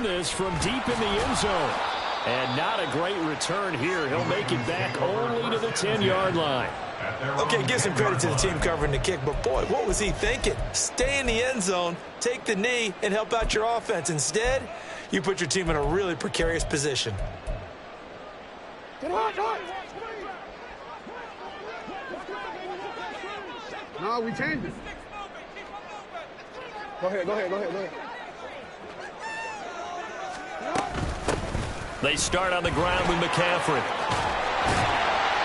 this from deep in the end zone. And not a great return here. He'll make it back only to the 10-yard line. Okay, give some credit to the team covering the kick, but boy, what was he thinking? Stay in the end zone, take the knee, and help out your offense. Instead, you put your team in a really precarious position. No, we changed it. Go ahead. They start on the ground with McCaffrey.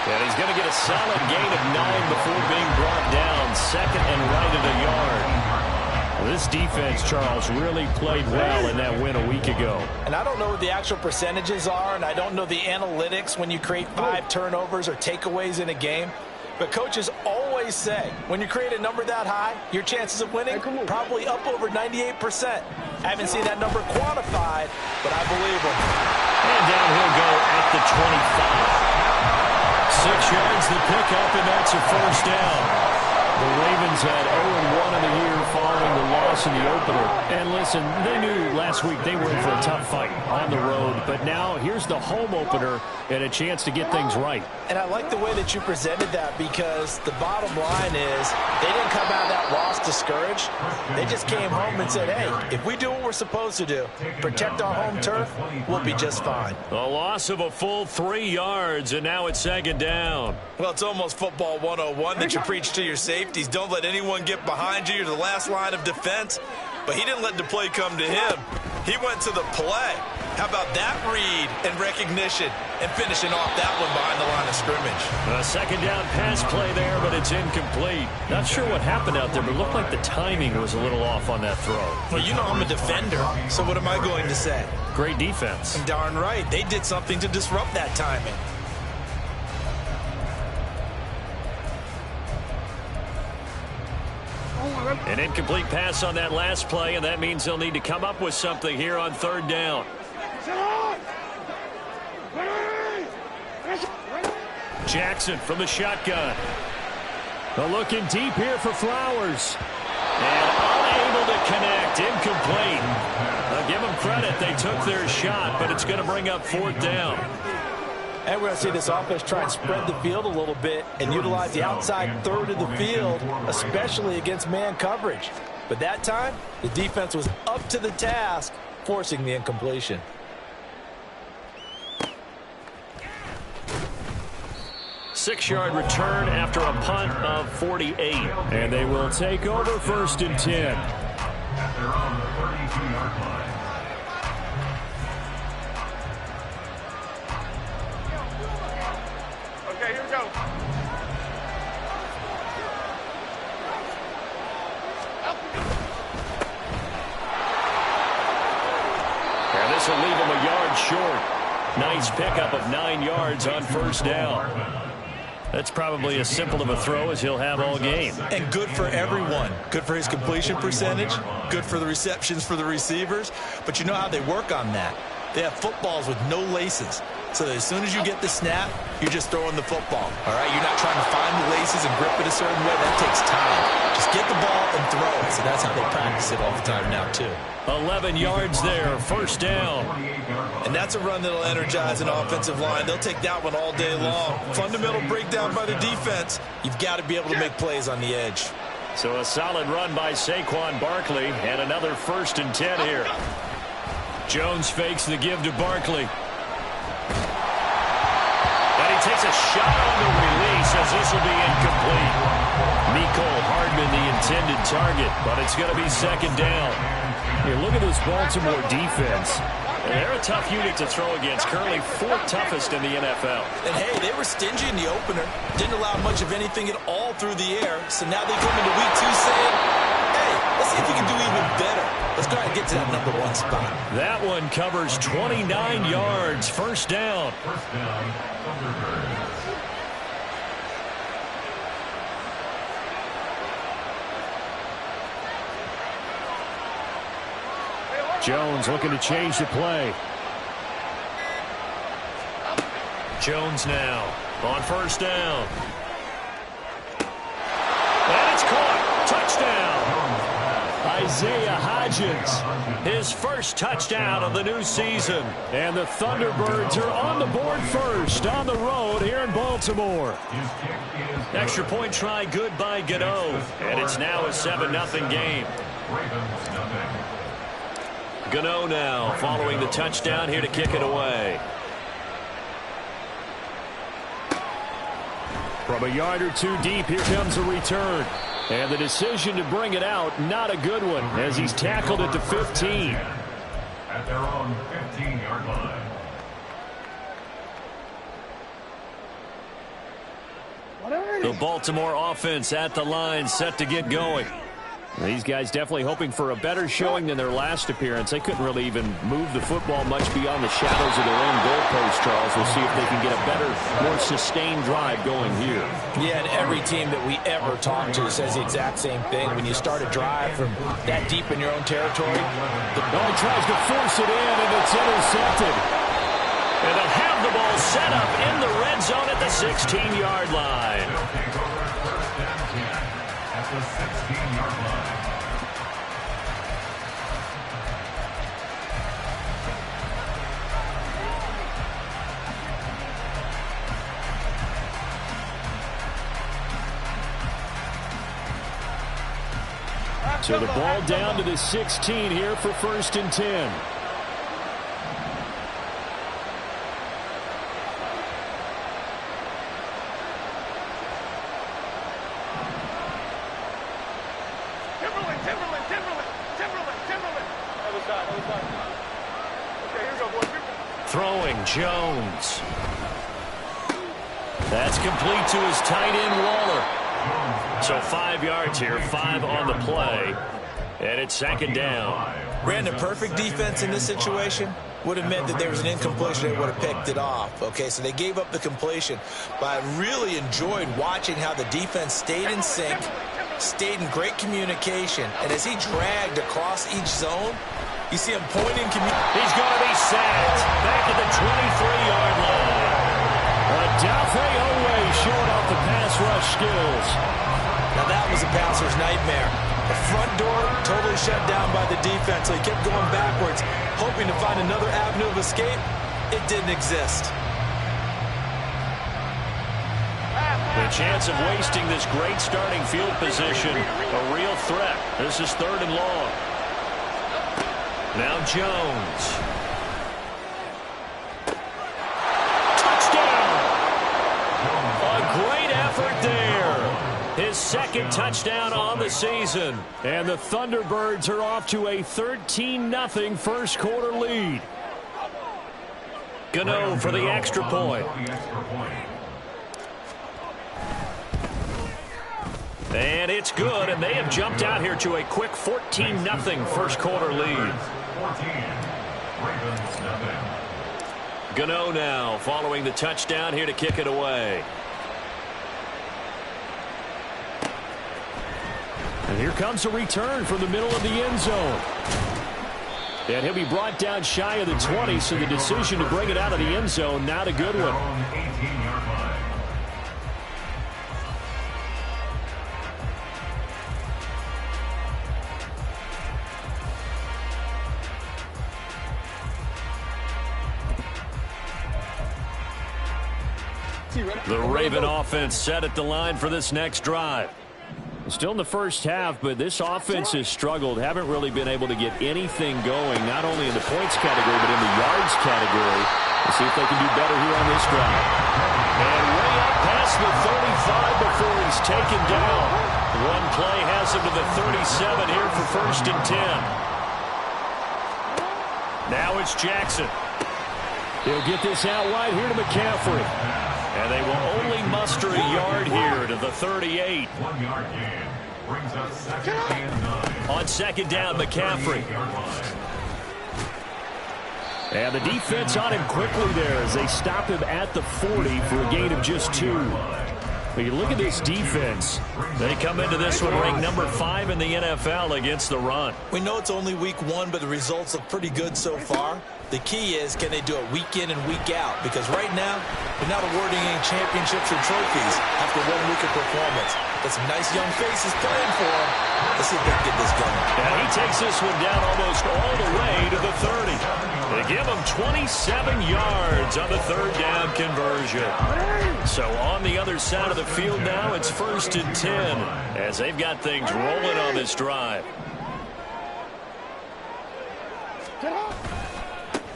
And he's going to get a solid gain of 9 before being brought down. Second and right at a yard. Well, this defense, Charles, really played well in that win a week ago. And I don't know what the actual percentages are, and I don't know the analytics when you create 5 turnovers or takeaways in a game. But coaches always say, when you create a number that high, your chances of winning probably up over 98%. I haven't seen that number quantified, but I believe them. And down he'll go at the 25. 6 yards the pickup, and that's a first down. The Ravens had 0-1 in the year following the loss in the opener. And listen, they knew last week they were in for a tough fight on the road. But now here's the home opener and a chance to get things right. And I like the way that you presented that, because the bottom line is they didn't come out of that loss discouraged. They just came home and said, hey, if we do what we're supposed to do, protect our home turf, we'll be just fine. A loss of a full 3 yards, and now it's second down. Well, it's almost football 101 that you preach to your safeties. Don't let anyone get behind you. You're the last line of defense. But he didn't let the play come to him. He went to the play. How about that read and recognition and finishing off that one behind the line of scrimmage? A second down pass play there, but it's incomplete. Not sure what happened out there, but it looked like the timing was a little off on that throw. Well, you know I'm a defender, so what am I going to say? Great defense. Darn right. They did something to disrupt that timing. An incomplete pass on that last play, and that means they'll need to come up with something here on third down. Jackson from the shotgun. Looking deep here for Flowers. And unable to connect. Incomplete. I'll give them credit. They took their shot, but it's going to bring up fourth down. And we're going to see this offense try and spread the field a little bit and utilize the outside third of the field, especially against man coverage. But that time, the defense was up to the task, forcing the incompletion. Six-yard return after a punt of 48. And they will take over first and 10. They're on the 32-yard line. Okay, here we go. And this will leave him a yard short. Nice pickup of 9 yards on first down. That's probably as simple of a throw as he'll have all game. And good for everyone. Good for his completion percentage. Good for the receptions for the receivers. But you know how they work on that. They have footballs with no laces. So that as soon as you get the snap, you're just throwing the football. All right? You're not trying to find the laces and grip it a certain way. That takes time. Just get the ball and throw it. So that's how they practice it all the time now, too. 11 yards there, first down. And that's a run that'll energize an offensive line. They'll take that one all day long. Fundamental breakdown by the defense. You've got to be able to make plays on the edge. So a solid run by Saquon Barkley, and another first and 10 here. Jones fakes the give to Barkley. And he takes a shot on the release as this will be incomplete. Mecole Hardman the intended target, but it's going to be second down. Here, look at this Baltimore defense. They're a tough unit to throw against, currently fourth toughest in the NFL. And, hey, they were stingy in the opener. Didn't allow much of anything at all through the air. So now they come into week 2 saying, hey, let's see if we can do even better. Let's go ahead and get to that number 1 spot. That one covers 29 yards, first down. Jones looking to change the play. Jones now on first down. And it's caught. Touchdown. Isaiah Hodgins, his first touchdown of the new season. And the Thunderbirds are on the board first on the road here in Baltimore. Extra point try good by Gano. And it's now a 7-0 game. Gano now following the touchdown here to kick it away. From a yard or two deep, here comes a return. And the decision to bring it out, not a good one, as he's tackled at the 15. At their own 15-yard line. The Baltimore offense at the line, set to get going. These guys definitely hoping for a better showing than their last appearance. They couldn't really even move the football much beyond the shadows of their own goalpost, Charles. We'll see if they can get a better, more sustained drive going here. Yeah, and every team that we ever talk to says the exact same thing. When you start a drive from that deep in your own territory, the ball tries to force it in, and it's intercepted. And they'll have the ball set up in the red zone at the 16-yard line. At the 16-yard line. So the ball down to the 16 here for 1st and 10. Throwing Jones. That's complete to his tight end Waller. So 5 yards here, 5 on the play, and it's 2nd down. Brandon, perfect defense in this situation would have meant that there was an incompletion. They would have picked it off. Okay, so they gave up the completion, but I really enjoyed watching how the defense stayed in sync, stayed in great communication, and as he dragged across each zone, you see him pointing. He's going to be sacked back at the 23-yard line. Odafe Oweh showing off the pass rush skills. Now that was a passer's nightmare. The front door totally shut down by the defense, so he kept going backwards, hoping to find another avenue of escape. It didn't exist. The chance of wasting this great starting field position, a real threat. This is 3rd and long. Now Jones. Touchdown! A great effort there. His 2nd touchdown on the season. And the Thunderbirds are off to a 13-0 first quarter lead. Gano for the extra point. And it's good, and they have jumped out here to a quick 14-0 first quarter lead. Gano now following the touchdown here to kick it away. And here comes a return from the middle of the end zone. And he'll be brought down shy of the 20, so the decision to bring it out of the end zone, not a good one. The Raven offense set at the line for this next drive. Still in the first half, but this offense has struggled. Haven't really been able to get anything going, not only in the points category, but in the yards category. We'll see if they can do better here on this drive. And way up past the 35 before he's taken down. One play has him to the 37 here for 1st and 10. Now it's Jackson. He'll get this out wide here to McCaffrey. And they will only muster a yard here to the 38. 1 yard gain brings us 2nd and 9. On 2nd down, McCaffrey. And the defense on him quickly there as they stop him at the 40 for a gain of just 2. But you look at this defense. They come into this one ranked number 5 in the NFL against the run. We know it's only week 1, but the results look pretty good so far. The key is, can they do it week in and week out? Because right now, they're not awarding any championships or trophies after 1 week of performance. Got some nice young faces playing for them. Let's see if they can get this going. And he takes this one down almost all the way to the 30. They give him 27 yards on the 3rd down conversion. So on the other side of the field now, it's 1st and 10 as they've got things rolling on this drive.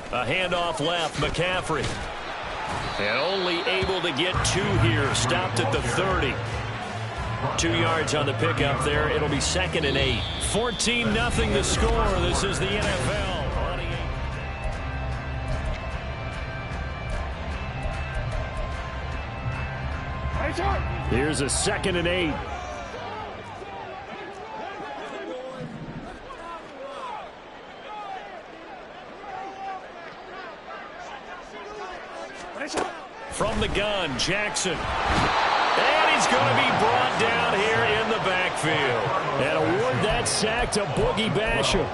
A handoff left, McCaffrey. And only able to get 2 here, stopped at the 30. 2 yards on the pickup there. It'll be 2nd and 8. 14-0 the score. This is the NFL. Here's a 2nd and 8. From the gun, Jackson. And he's going to be brought down here in the backfield. And award that sack to Boogie Basham.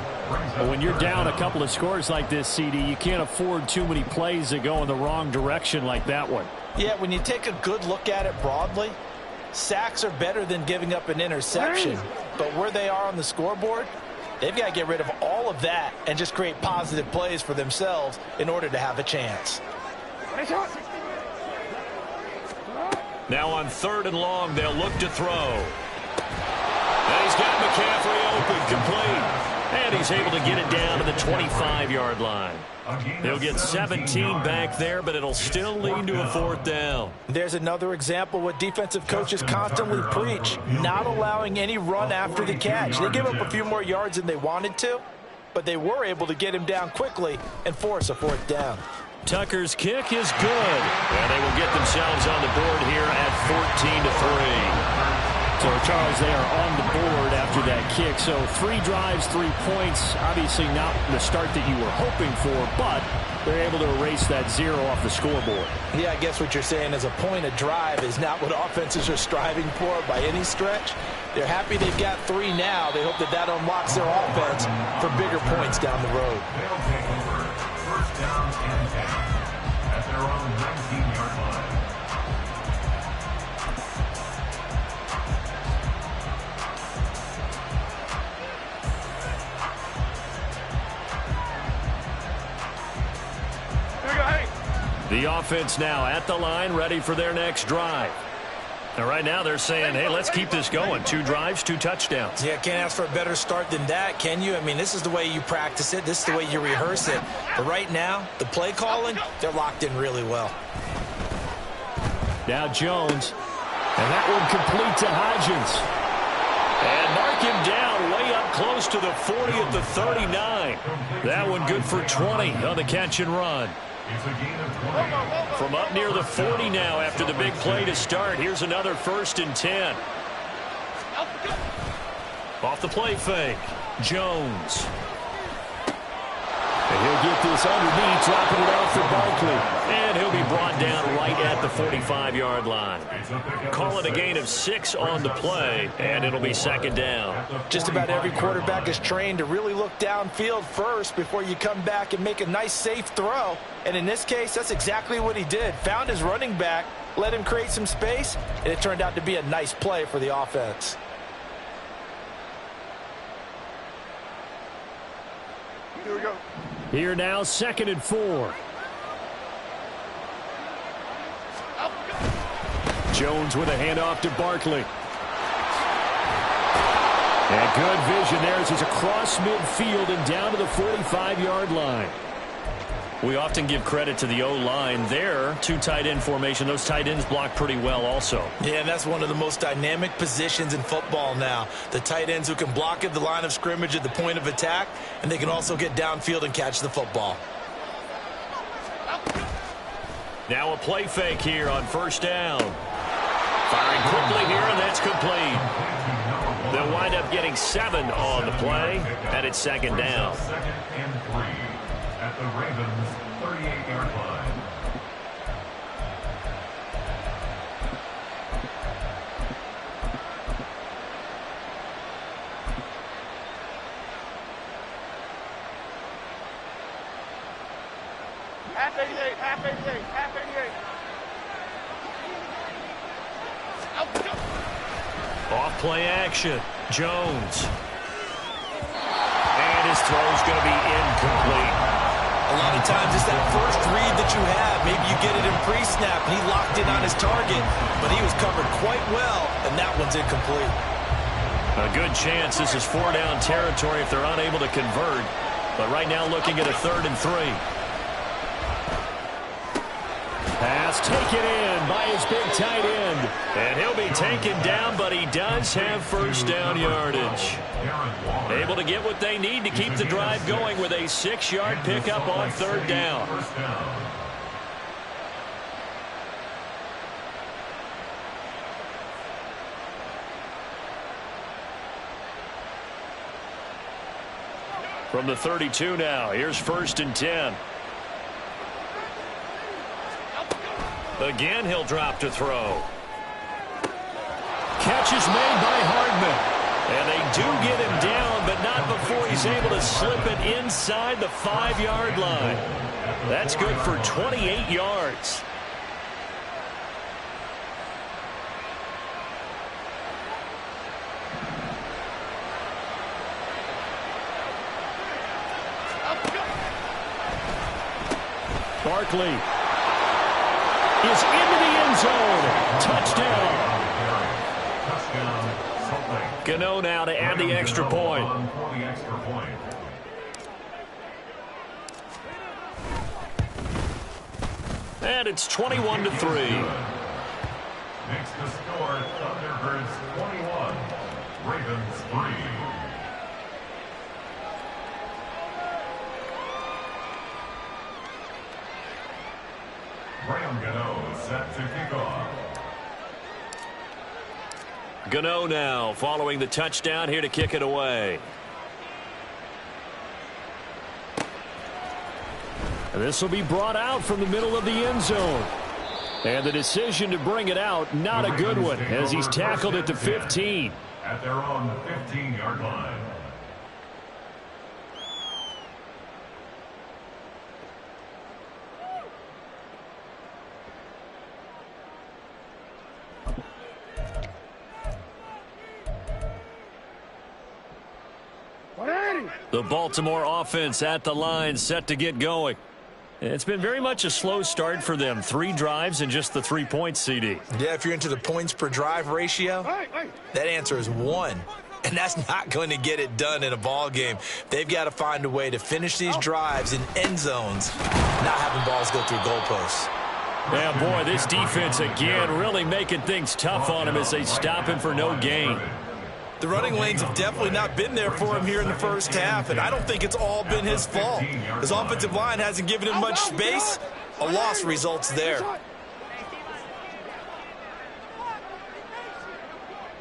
But when you're down a couple of scores like this, CD, you can't afford too many plays that go in the wrong direction like that one. Yeah, when you take a good look at it broadly, sacks are better than giving up an interception. But where they are on the scoreboard, they've got to get rid of all of that and just create positive plays for themselves in order to have a chance. Now on 3rd and long, they'll look to throw. And he's got McCaffrey open, complete. And he's able to get it down to the 25-yard line. He'll get 17 back there, but it'll still lead to a 4th down. There's another example what defensive coaches constantly preach, not allowing any run after the catch. They give up a few more yards than they wanted to, but they were able to get him down quickly and force a 4th down. Tucker's kick is good. And they will get themselves on the board here at 14-3. So, Charles, they are on the board after that kick. So 3 drives, 3 points. Obviously not the start that you were hoping for, but they're able to erase that 0 off the scoreboard. Yeah, I guess what you're saying is a point a drive is not what offenses are striving for by any stretch. They're happy they've got 3 now. They hope that that unlocks their offense for bigger points down the road. They'll take over 1st down and 10 at their own 19-yard line. The offense now at the line, ready for their next drive. And right now they're saying, hey, let's keep this going. 2 drives, 2 touchdowns. Yeah, can't ask for a better start than that, can you? I mean, this is the way you practice it. This is the way you rehearse it. But right now, the play calling, they're locked in really well. Now Jones. And that one complete to Hodgins. And mark him down way up close to the 40 at the 39. That one good for 20 on the catch and run. From up near the 40 now after the big play to start. Here's another 1st and 10. Off the play fake. Jones. And he'll get this underneath, dropping it off for Barkley. And he'll be brought down right at the 45-yard line. Call it a gain of 6 on the play, and it'll be 2nd down. Just about every quarterback is trained to really look downfield first before you come back and make a nice, safe throw. And in this case, that's exactly what he did. Found his running back, let him create some space, and it turned out to be a nice play for the offense. Here we go. Here now, 2nd and 4. Jones with a handoff to Barkley. And good vision there as he's across midfield and down to the 45-yard line. We often give credit to the O-line there. 2 tight end formation. Those tight ends block pretty well also. Yeah, and that's one of the most dynamic positions in football now. The tight ends who can block at the line of scrimmage at the point of attack, and they can also get downfield and catch the football. Now a play fake here on 1st down. Firing quickly here, and that's complete. They'll wind up getting 7 on the play, and it's 2nd down. 2nd and 3 at the Ravens' 38-yard line. Half 88, half 88, half 88. Off play action. Jones. And his throw's going to be incomplete. A lot of times it's that first read that you have. Maybe you get it in pre-snap, and he locked in on his target, but he was covered quite well, and that one's incomplete. A good chance this is 4-down territory if they're unable to convert. But right now looking at a 3rd and 3. Pass taken in by his big tight end. And he'll be taken down, but he does have first down yardage. Able to get what they need to keep the drive going with a 6-yard pickup on 3rd down. From the 32 now, here's 1st and 10. Again, he'll drop to throw. Catch is made by Hardman. And they do get him down, but not before he's able to slip it inside the 5-yard line. That's good for 28 yards. Barkley is into the end zone. Touchdown. Gano now to add the extra point. And it's 21-3. Makes the score Thunderbirds 21, Ravens 3. Graham Gano set to kick off. Gano now following the touchdown here to kick it away. And this will be brought out from the middle of the end zone. And the decision to bring it out, not a good one, as he's tackled at the 15. At their own 15-yard line. The Baltimore offense at the line, set to get going. It's been very much a slow start for them. 3 drives and just the 3 points, CD. Yeah, if you're into the points per drive ratio, that answer is 1. And that's not going to get it done in a ball game. They've got to find a way to finish these drives in end zones, not having balls go through goalposts. Yeah, boy, this defense again really making things tough on him as they stop him for no gain. The running lanes have definitely not been there for him here in the first half, and I don't think it's all been his fault. His offensive line hasn't given him much space. A loss results there.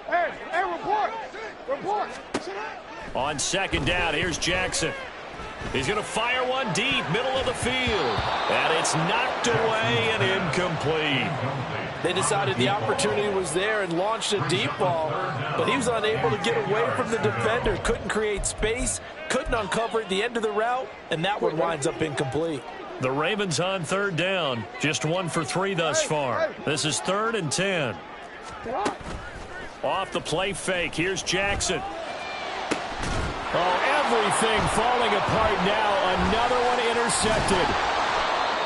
Hey, report! Report! On 2nd down, here's Jackson. He's going to fire one deep, middle of the field. And it's knocked away and incomplete. They decided the opportunity was there and launched a deep ball, but he was unable to get away from the defender. Couldn't create space, couldn't uncover at the end of the route, and that one winds up incomplete. The Ravens on 3rd down. Just 1 for 3 thus far. This is 3rd and 10. Off the play fake. Here's Jackson. Oh, everything falling apart now. Another one intercepted.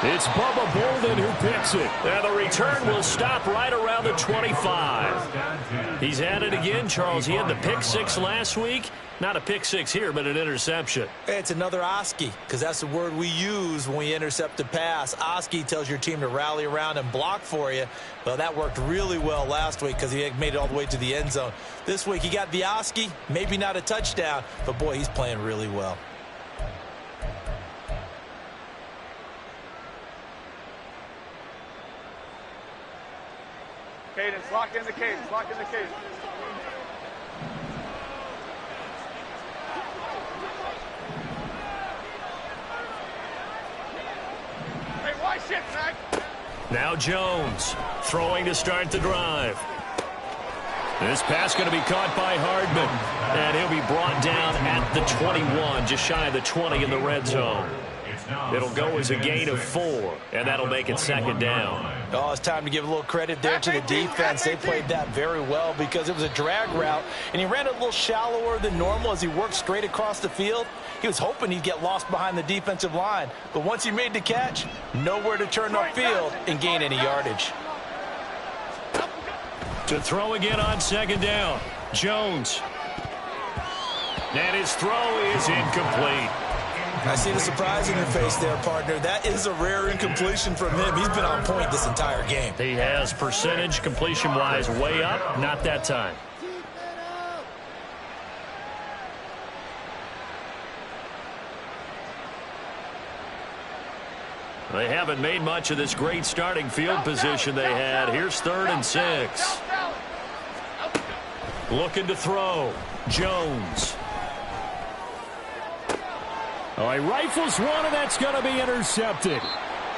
It's Bubba Bolden who picks it. And the return will stop right around the 25. He's at it again, Charles. He had the pick 6 last week. Not a pick 6 here, but an interception. It's another Oski, because that's the word we use when we intercept a pass. Oski tells your team to rally around and block for you. Well, that worked really well last week because he made it all the way to the end zone. This week he got the Oski, maybe not a touchdown, but boy, he's playing really well. Cadence, lock in the cadence, lock in the cadence. Hey, why shit, Zach? Now Jones throwing to start the drive. This pass going to be caught by Hardman. And he'll be brought down at the 21, just shy of the 20 in the red zone. It's It'll go as a gain of 4, and that'll make it second down. Oh, it's time to give a little credit there to the defense. They played that very well because it was a drag route, and he ran it a little shallower than normal as he worked straight across the field. He was hoping he'd get lost behind the defensive line, but once he made the catch, nowhere to turn upfield and gain any yardage. To throw again on second down, Jones. And his throw is incomplete. I see the surprise in your face there, partner. That is a rare incompletion from him. He's been on point this entire game. He has percentage completion-wise way up, not that time. They haven't made much of this great starting field position they had. Here's 3rd and 6. Looking to throw. Jones. Oh, he rifles one, and that's going to be intercepted.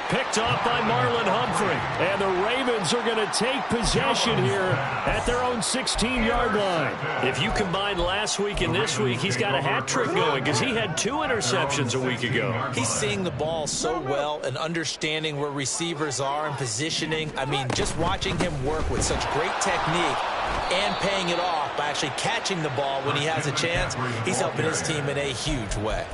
Picked off by Marlon Humphrey. And the Ravens are going to take possession here at their own 16-yard line. If you combine last week and this week, he's got a hat trick going because he had 2 interceptions a week ago. He's seeing the ball so well and understanding where receivers are and positioning. I mean, just watching him work with such great technique and paying it off by actually catching the ball when he has a chance, he's helping his team in a huge way.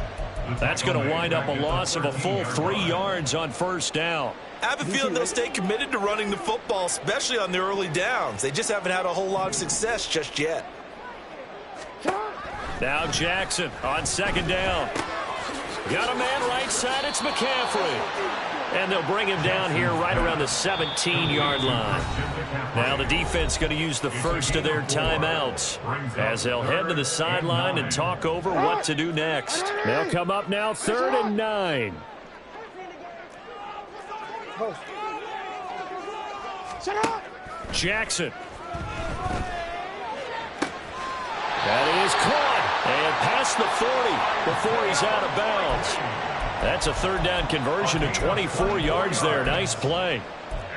That's going to wind up a loss of a full 3 yards on first down. I have a feeling they'll stay committed to running the football, especially on the early downs. They just haven't had a whole lot of success just yet. Now Jackson on second down. Got a man right side. It's McCaffrey. And they'll bring him down here right around the 17-yard line. Now the defense going to use the first of their timeouts as they'll head to the sideline and talk over what to do next. They'll come up now 3rd and 9. Jackson. That is caught. And past the 40 before he's out of bounds. That's a 3rd down conversion to 24 yards there. Nice play.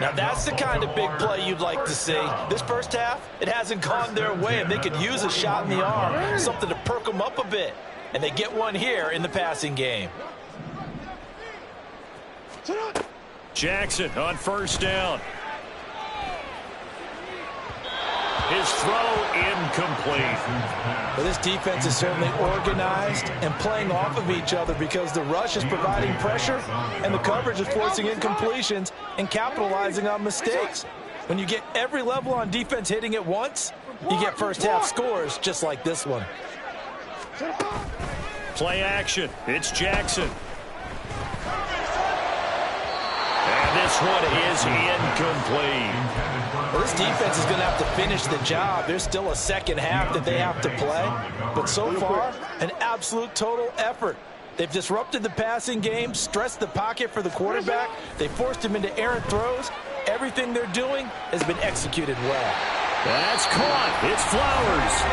Now that's the kind of big play you'd like to see. This first half, it hasn't gone their way, and they could use a shot in the arm, something to perk them up a bit. And they get one here in the passing game. Jackson on first down. His throw incomplete. Well, this defense is certainly organized and playing off of each other because the rush is providing pressure and the coverage is forcing incompletions and capitalizing on mistakes. When you get every level on defense hitting at once, you get first half scores just like this one. Play action. It's Jackson. And this one is incomplete. Well, this defense is going to have to finish the job. There's still a second half that they have to play. But so far, an absolute total effort. They've disrupted the passing game, stressed the pocket for the quarterback. They forced him into errant throws. Everything they're doing has been executed well. That's caught. It's Flowers.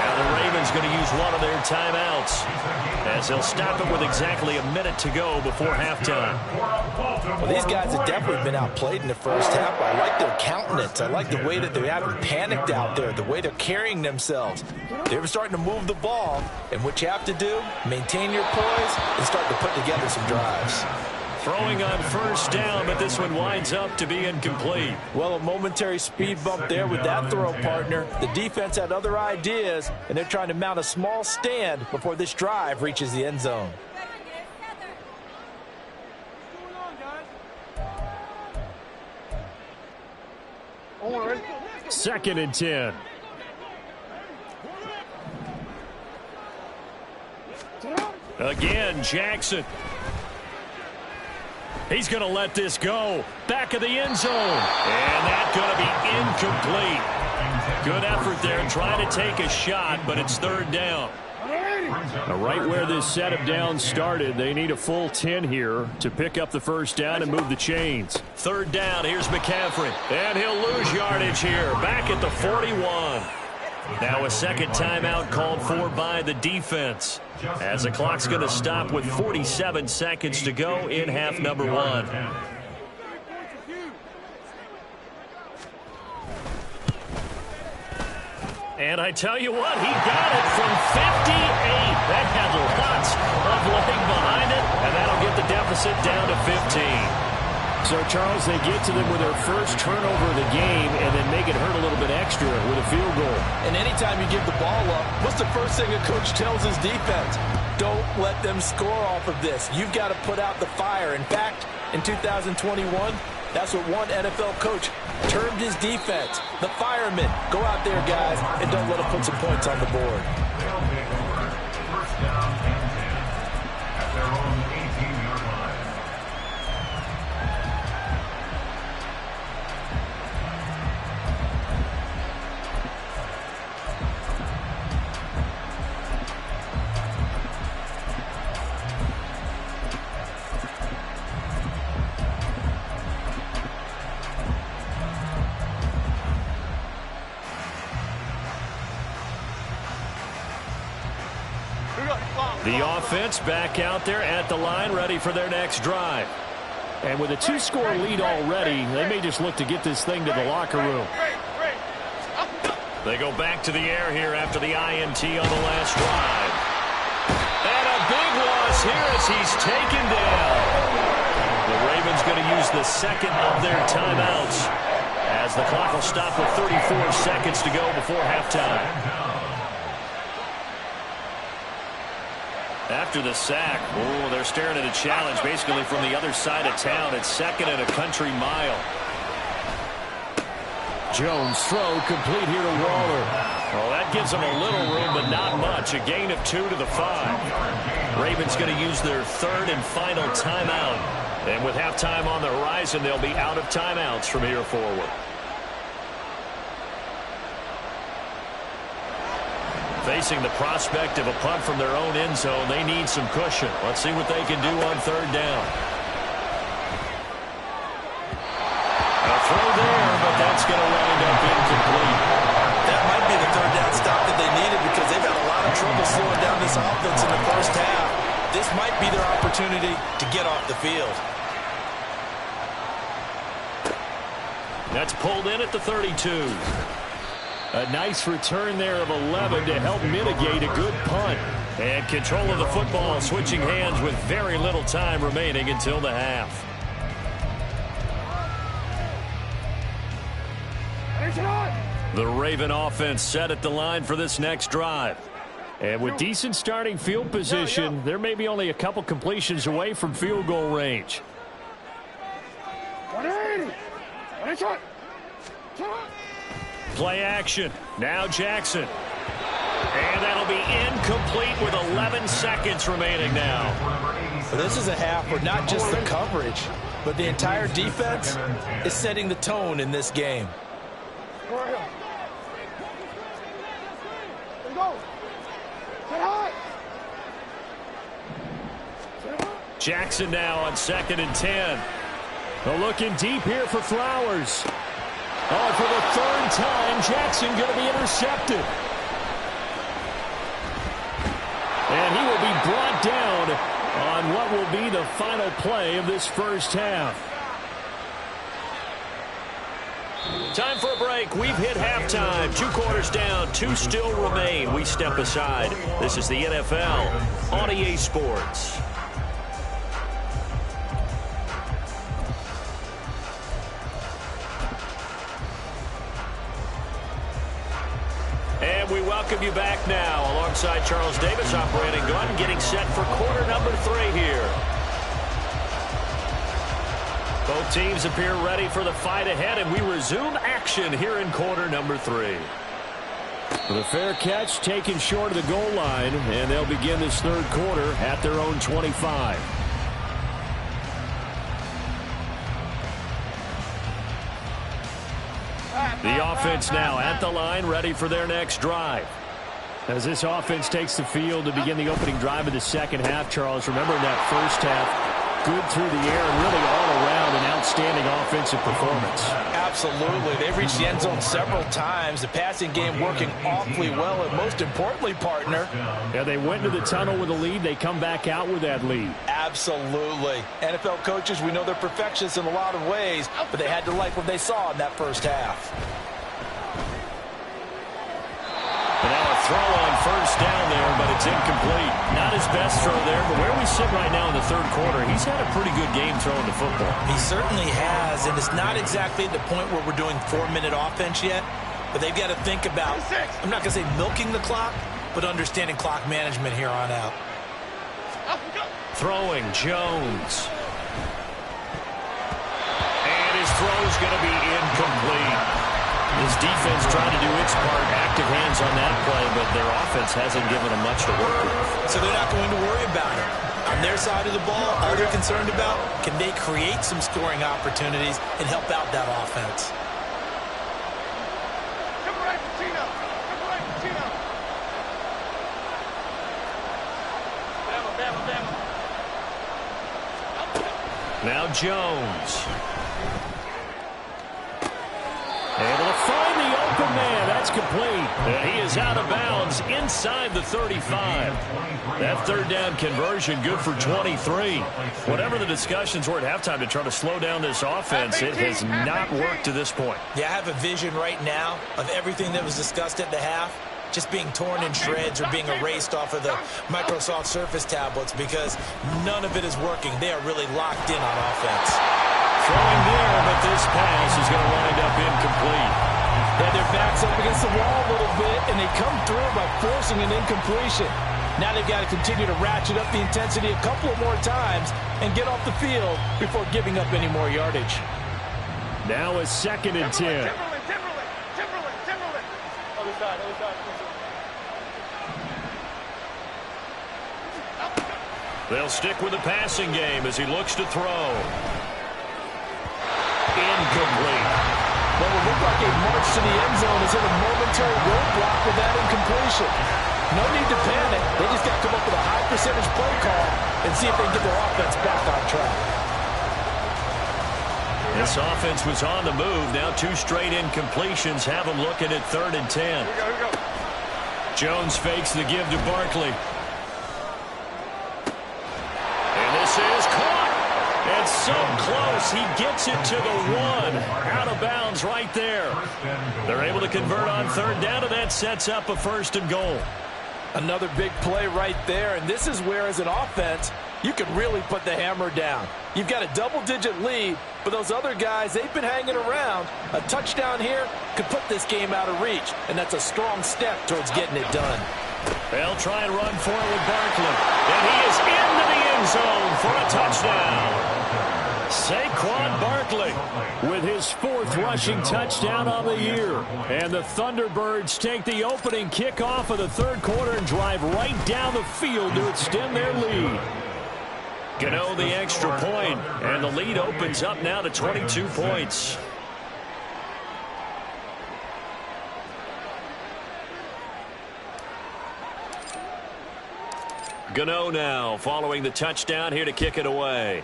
Now the Ravens going to use one of their timeouts as they'll stop it with exactly a minute to go before halftime. Well, these guys have definitely been outplayed in the first half. I like their countenance. I like the way that they haven't panicked out there, the way they're carrying themselves. They're starting to move the ball, and what you have to do, maintain your poise and start to put together some drives. Throwing on first down, but this one winds up to be incomplete. Well, a momentary speed bump there with that throw, partner. The defense had other ideas, and they're trying to mount a small stand before this drive reaches the end zone. Second and 10. Again, Jackson. He's going to let this go. Back of the end zone. And that's going to be incomplete. Good effort there trying to take a shot, but it's 3rd down. Right where this set of downs started, they need a full 10 here to pick up the first down and move the chains. 3rd down, here's McCaffrey. And he'll lose yardage here. Back at the 41. Now a second timeout called for by the defense, as the clock's going to stop with 47 seconds to go in half number 1. And I tell you what, he got it from 58. That had lots of leg behind it, and that'll get the force it down to 15. So, Charles, they get to them with their first turnover of the game and then make it hurt a little bit extra with a field goal. And anytime you give the ball up, what's the first thing a coach tells his defense? Don't let them score off of this. You've got to put out the fire. In fact, in 2021, that's what one NFL coach termed his defense. The firemen. Go out there, guys, and don't let them put some points on the board. They'll take over. First down and 10 at their own 18-yard line. The offense back out there at the line, ready for their next drive. And with a two-score lead already, they may just look to get this thing to the locker room. They go back to the air here after the INT on the last drive. And a big loss here as he's taken down. The Ravens going to use the second of their timeouts as the clock will stop with 34 seconds to go before halftime. After the sack, they're staring at a challenge basically from the other side of town. It's second and a country mile. Jones throw complete here to Waller. Well, that gives them a little room, but not much. A gain of 2 to the 5. Ravens going to use their third and final timeout. And with halftime on the horizon, they'll be out of timeouts from here forward. Facing the prospect of a punt from their own end zone, they need some cushion. Let's see what they can do on third down. A throw there, but that's going to wind up incomplete. That might be the third down stop that they needed because they've had a lot of trouble slowing down this offense in the first half. This might be their opportunity to get off the field. That's pulled in at the 32. A nice return there of 11 to help mitigate a good punt. And control of the football switching hands with very little time remaining until the half. The Raven offense set at the line for this next drive. And with decent starting field position, they're maybe only a couple completions away from field goal range. 180. Play action. Now Jackson. And that'll be incomplete with 11 seconds remaining now. This is a half where not just the coverage, but the entire defense is setting the tone in this game. Jackson now on 2nd and 10. They're looking deep here for Flowers. Oh, for the third time, Jackson going to be intercepted. And he will be brought down on what will be the final play of this first half. Time for a break. We've hit halftime. 2 quarters down, 2 still remain. We step aside. This is the NFL on EA Sports. And we welcome you back now alongside Charles Davis, I'm Brandon Gunn, getting set for quarter number 3 here. Both teams appear ready for the fight ahead, and we resume action here in quarter number 3. The fair catch taken short of the goal line, and they'll begin this third quarter at their own 25. The offense now at the line, ready for their next drive. As this offense takes the field to begin the opening drive of the second half, Charles, remember in that first half, good through the air and really all around an outstanding offensive performance. Absolutely. They've reached the end zone several times. The passing game working awfully well, and most importantly, partner. Yeah, they went into the tunnel with a lead. They come back out with that lead. Absolutely. NFL coaches, we know they're perfectionists in a lot of ways, but they had to like what they saw in that first half. And now a throw on first down there, but it's incomplete. Not his best throw there, but where we sit right now in the third quarter, he's had a pretty good game throwing the football. He certainly has, and it's not exactly at the point where we're doing 4-minute offense yet, but they've got to think about, I'm not going to say milking the clock, but understanding clock management here on out. Throwing, Jones. And his throw's going to be incomplete. His defense trying to do its part, active hands on that play, but their offense hasn't given them much to work with. So they're not going to worry about it. On their side of the ball, all they're concerned about, can they create some scoring opportunities and help out that offense? Now Jones. Able to find the open man. That's complete. And he is out of bounds inside the 35. That third down conversion good for 23. Whatever the discussions were at halftime to try to slow down this offense, it has not worked to this point. Yeah, I have a vision right now of everything that was discussed at the half just being torn in shreds or being erased off of the Microsoft Surface tablets because none of it is working. They are really locked in on offense. Throwing there, but this pass is going to wind up incomplete. Yeah, their backs up against the wall a little bit, and they come through by forcing an incompletion. Now they've got to continue to ratchet up the intensity a couple of more times and get off the field before giving up any more yardage. Now a 2nd and 10. Timberland. Other side. They'll stick with the passing game as he looks to throw. Incomplete. What will look like a march to the end zone is in a momentary roadblock with that incompletion. No need to panic. They just got to come up with a high percentage play call and see if they can get their offense back on track. This offense was on the move. Now 2 straight incompletions have them looking at 3rd and 10. Here we go. Jones fakes the give to Barkley. And this is caught. And so close, he gets it to the 1. Out of bounds right there. They're able to convert on 3rd down, and that sets up a 1st and goal. Another big play right there, and this is where, as an offense, you can really put the hammer down. You've got a double-digit lead, but those other guys, they've been hanging around. A touchdown here could put this game out of reach, and that's a strong step towards getting it done. They'll try and run for it with Barkley. And he is into the end zone for a touchdown. Saquon Barkley with his 4th rushing touchdown on the year. And the Thunderbirds take the opening kickoff of the 3rd quarter and drive right down the field to extend their lead. Gano the extra point, and the lead opens up now to 22 points. Gano now following the touchdown here to kick it away.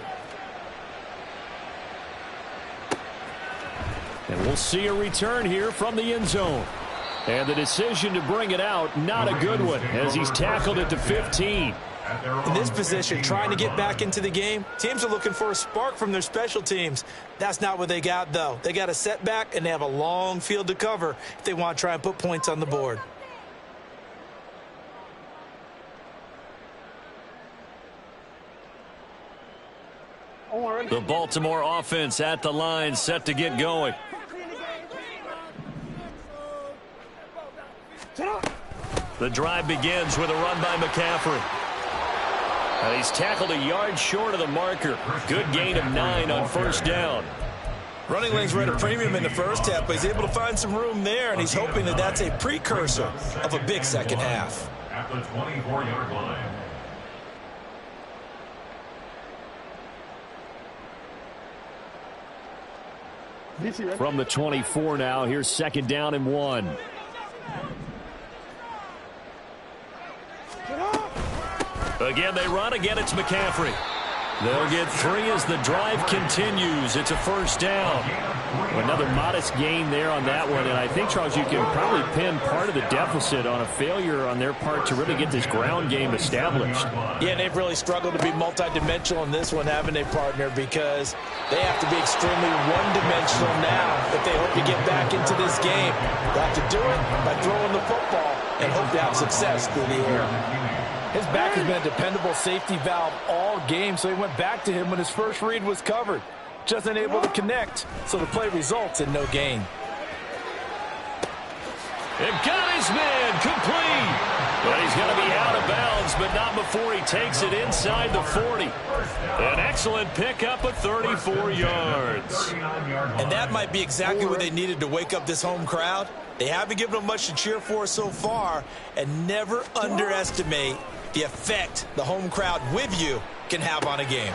And we'll see a return here from the end zone. And the decision to bring it out, not a good one, as he's tackled at the 15. In this position, trying to get back into the game, teams are looking for a spark from their special teams. That's not what they got, though. They got a setback, and they have a long field to cover if they want to try and put points on the board. The Baltimore offense at the line, set to get going. The drive begins with a run by McCaffrey. And he's tackled a yard short of the marker. Good gain of 9 on 1st down. Running lanes were at a premium in the first half, but he's able to find some room there, and he's hoping that that's a precursor of a big second half. At the 24-yard line. From the 24 now, here's 2nd down and 1. Again, they run. Again, it's McCaffrey. They'll get 3 as the drive continues. It's a first down. Another modest gain there on that one. And I think, Charles, you can probably pin part of the deficit on a failure on their part to really get this ground game established. Yeah, and they've really struggled to be multidimensional in this one, haven't they, partner? Because they have to be extremely one-dimensional now if they hope to get back into this game. They have to do it by throwing the football and hope to have success through the air. His back has been a dependable safety valve all game, so he went back to him when his first read was covered. Just unable to connect, so the play results in no gain. It got his man complete. But he's going to be out of bounds, but not before he takes it inside the 40. An excellent pickup of 34 yards. And that might be exactly what they needed to wake up this home crowd. They haven't given them much to cheer for so far, and never underestimate the effect the home crowd with you can have on a game.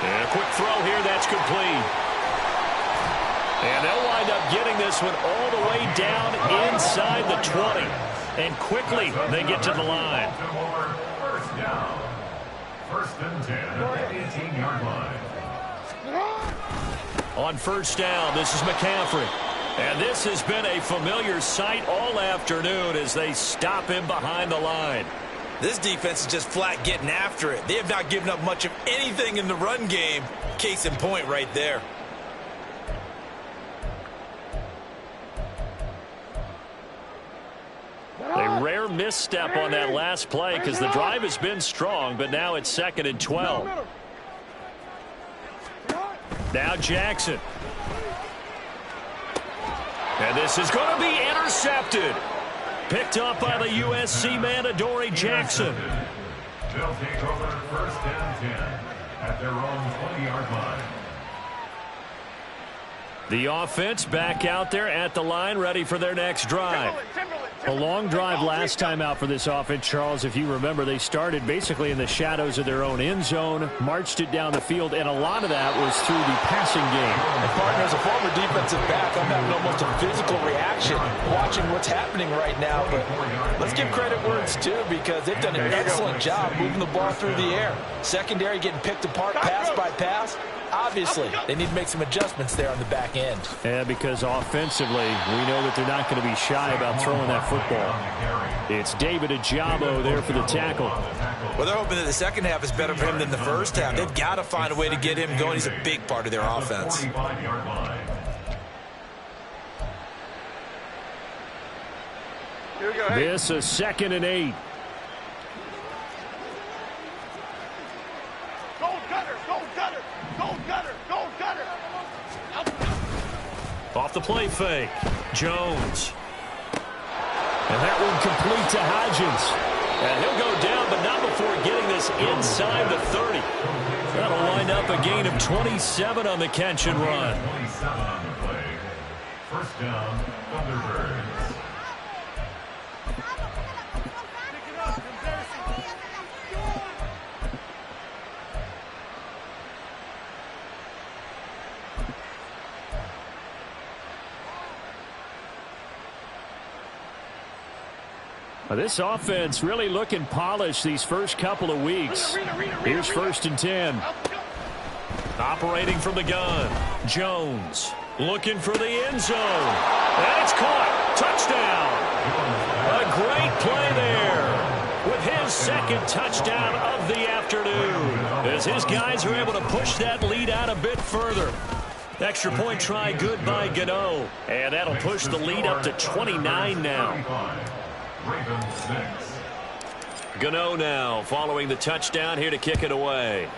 And a quick throw here, that's complete. And they'll wind up getting this one all the way down inside the 20. And quickly, they get to the line. First down. First and 10 at the 18-yard line. On first down, this is McCaffrey. And this has been a familiar sight all afternoon as they stop him behind the line. This defense is just flat getting after it. They have not given up much of anything in the run game. Case in point right there. A rare misstep on that last play because the drive has been strong, but now it's 2nd and 12. Now Jackson. And this is going to be intercepted. Picked up by the USC man, Adoree Jackson. They'll take over first and 10 at their own 20-yard line. The offense back out there at the line, ready for their next drive. A long drive last time out for this offense, Charles. If you remember, they started basically in the shadows of their own end zone, marched it down the field, and a lot of that was through the passing game. And partner, as a former defensive back, I'm having almost a physical reaction watching what's happening right now. But let's give credit where it's due because they've done an excellent job moving the ball through the air. Secondary getting picked apart pass by pass. Obviously, they need to make some adjustments there on the back end. Yeah, because offensively, we know that they're not going to be shy about throwing that football. It's David Ajabo there for the tackle. Well, they're hoping that the second half is better for him than the first half. They've got to find a way to get him going. He's a big part of their offense. This is 2nd and 8. Off the play fake. Jones. And that one complete to Hodgins. And he'll go down, but not before getting this inside the 30. That'll wind up a gain of 27 on the catch and run. 27 on the play. First down, Thunderbirds. This offense really looking polished these first couple of weeks. Here's 1st and 10. Operating from the gun. Jones looking for the end zone. And it's caught. Touchdown. A great play there with his 2nd touchdown of the afternoon as his guys are able to push that lead out a bit further. Extra point try good by Gano. And that'll push the lead up to 29 now. Gano now following the touchdown here to kick it away.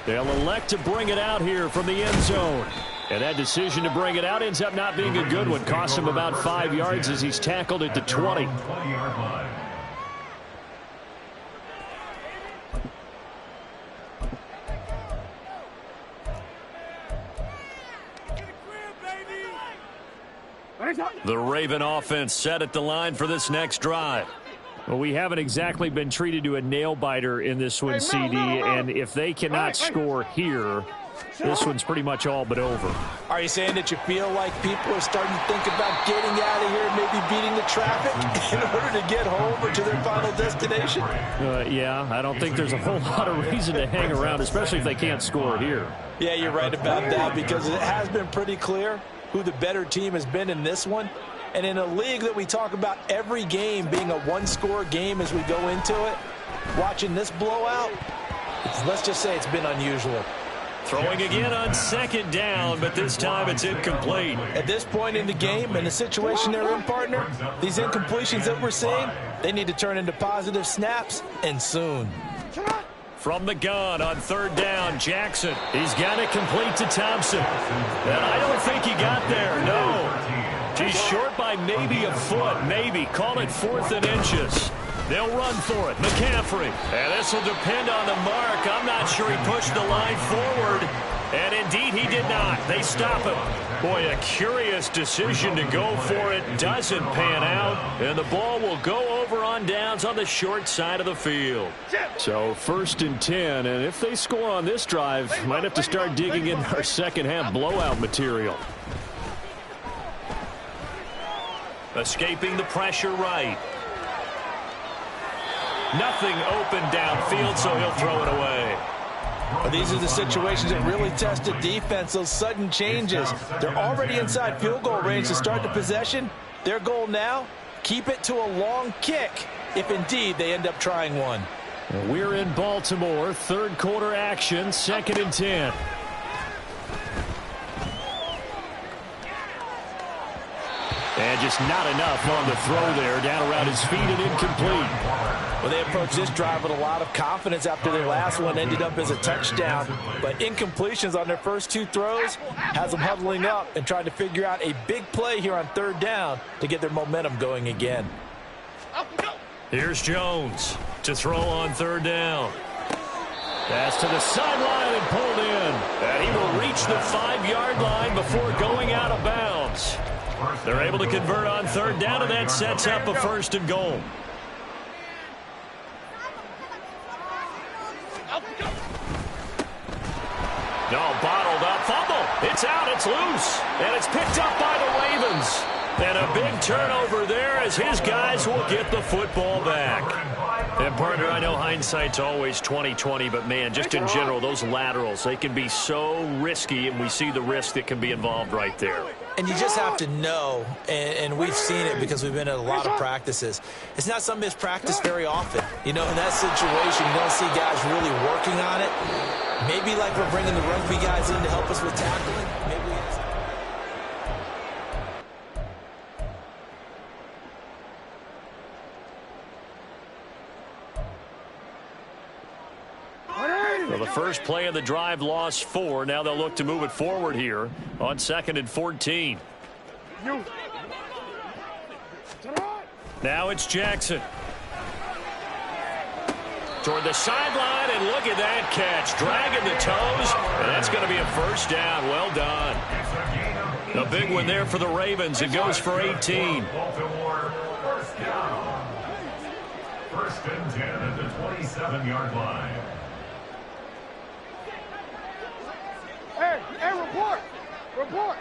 They'll elect to bring it out here from the end zone. And that decision to bring it out ends up not being a good one. Costs him about 5 yards as he's tackled at the 20. The Raven offense set at the line for this next drive. Well, we haven't exactly been treated to a nail-biter in this one, CD, and if they cannot score here, This one's pretty much all but over. Are you saying that you feel like people are starting to think about getting out of here and maybe beating the traffic in order to get home or to their final destination? Yeah, I don't think there's a whole lot of reason to hang around, especially if they can't score here. Yeah, you're right about that, because it has been pretty clear who the better team has been in this one. And in a league that we talk about every game being a one-score game as we go into it, watching this blowout, let's just say it's been unusual. Throwing again on second down, but this time it's incomplete. At this point in the game and the situation they're in, partner, these incompletions that we're seeing, they need to turn into positive snaps, and soon. From the gun on third down, Jackson. He's got it complete to Thompson. And I don't think he got there, no. He's short by maybe a foot, maybe. Call it 4th and inches. They'll run for it. McCaffrey. And this will depend on the mark. I'm not sure he pushed the line forward. And indeed, he did not. They stop him. Boy, a curious decision to go for it. Doesn't pan out. And the ball will go over on downs on the short side of the field. So 1st and 10. And if they score on this drive, might have to start digging in our second half blowout material. Escaping the pressure right. Nothing open downfield, so he'll throw it away. Well, these are the situations that really test the defense, those sudden changes. They're already inside field goal range to start the possession. Their goal now, keep it to a long kick, if indeed they end up trying one. We're in Baltimore, third quarter action, 2nd and 10. And just not enough on the throw there, down around his feet and incomplete. Well, they approached this drive with a lot of confidence after their last one ended up as a touchdown. But incompletions on their first 2 throws has them huddling up and trying to figure out a big play here on third down to get their momentum going again. Here's Jones to throw on third down. Pass to the sideline and pulled in. And he will reach the 5-yard line before going out of bounds. They're able to convert on third down, and that sets up a 1st and goal. No, bottled up, fumble. It's out, it's loose, and it's picked up by the Ravens. And a big turnover there as his guys will get the football back. And, partner, I know hindsight's always 20/20, but, man, just in general, those laterals, they can be so risky, and we see the risk that can be involved right there. And you just have to know, and we've seen it because we've been at a lot of practices. It's not something that's practiced very often. You know, in that situation, you don't see guys really working on it. Maybe like we're bringing the rugby guys in to help us with tackling. Maybe well, the first play of the drive lost 4. Now they'll look to move it forward here on 2nd and 14. Now it's Jackson. Toward the sideline, and look at that catch. Dragging the toes, and that's going to be a 1st down. Well done. A big one there for the Ravens. It goes for 18. Baltimore, 1st down. 1st and 10 at the 27-yard line. Hey, report! Report!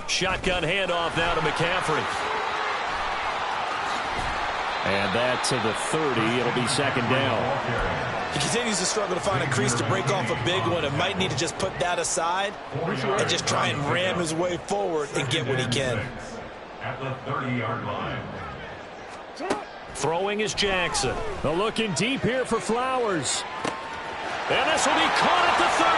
Shotgun handoff now to McCaffrey. And that to the 30. It'll be 2nd down. he continues to struggle to find a crease to break off a big one and might need to just put that aside and just try and ram his way forward and get what he can. At the 30-yard line. Throwing is Jackson. Looking deep here for Flowers. And this will be caught at the 30.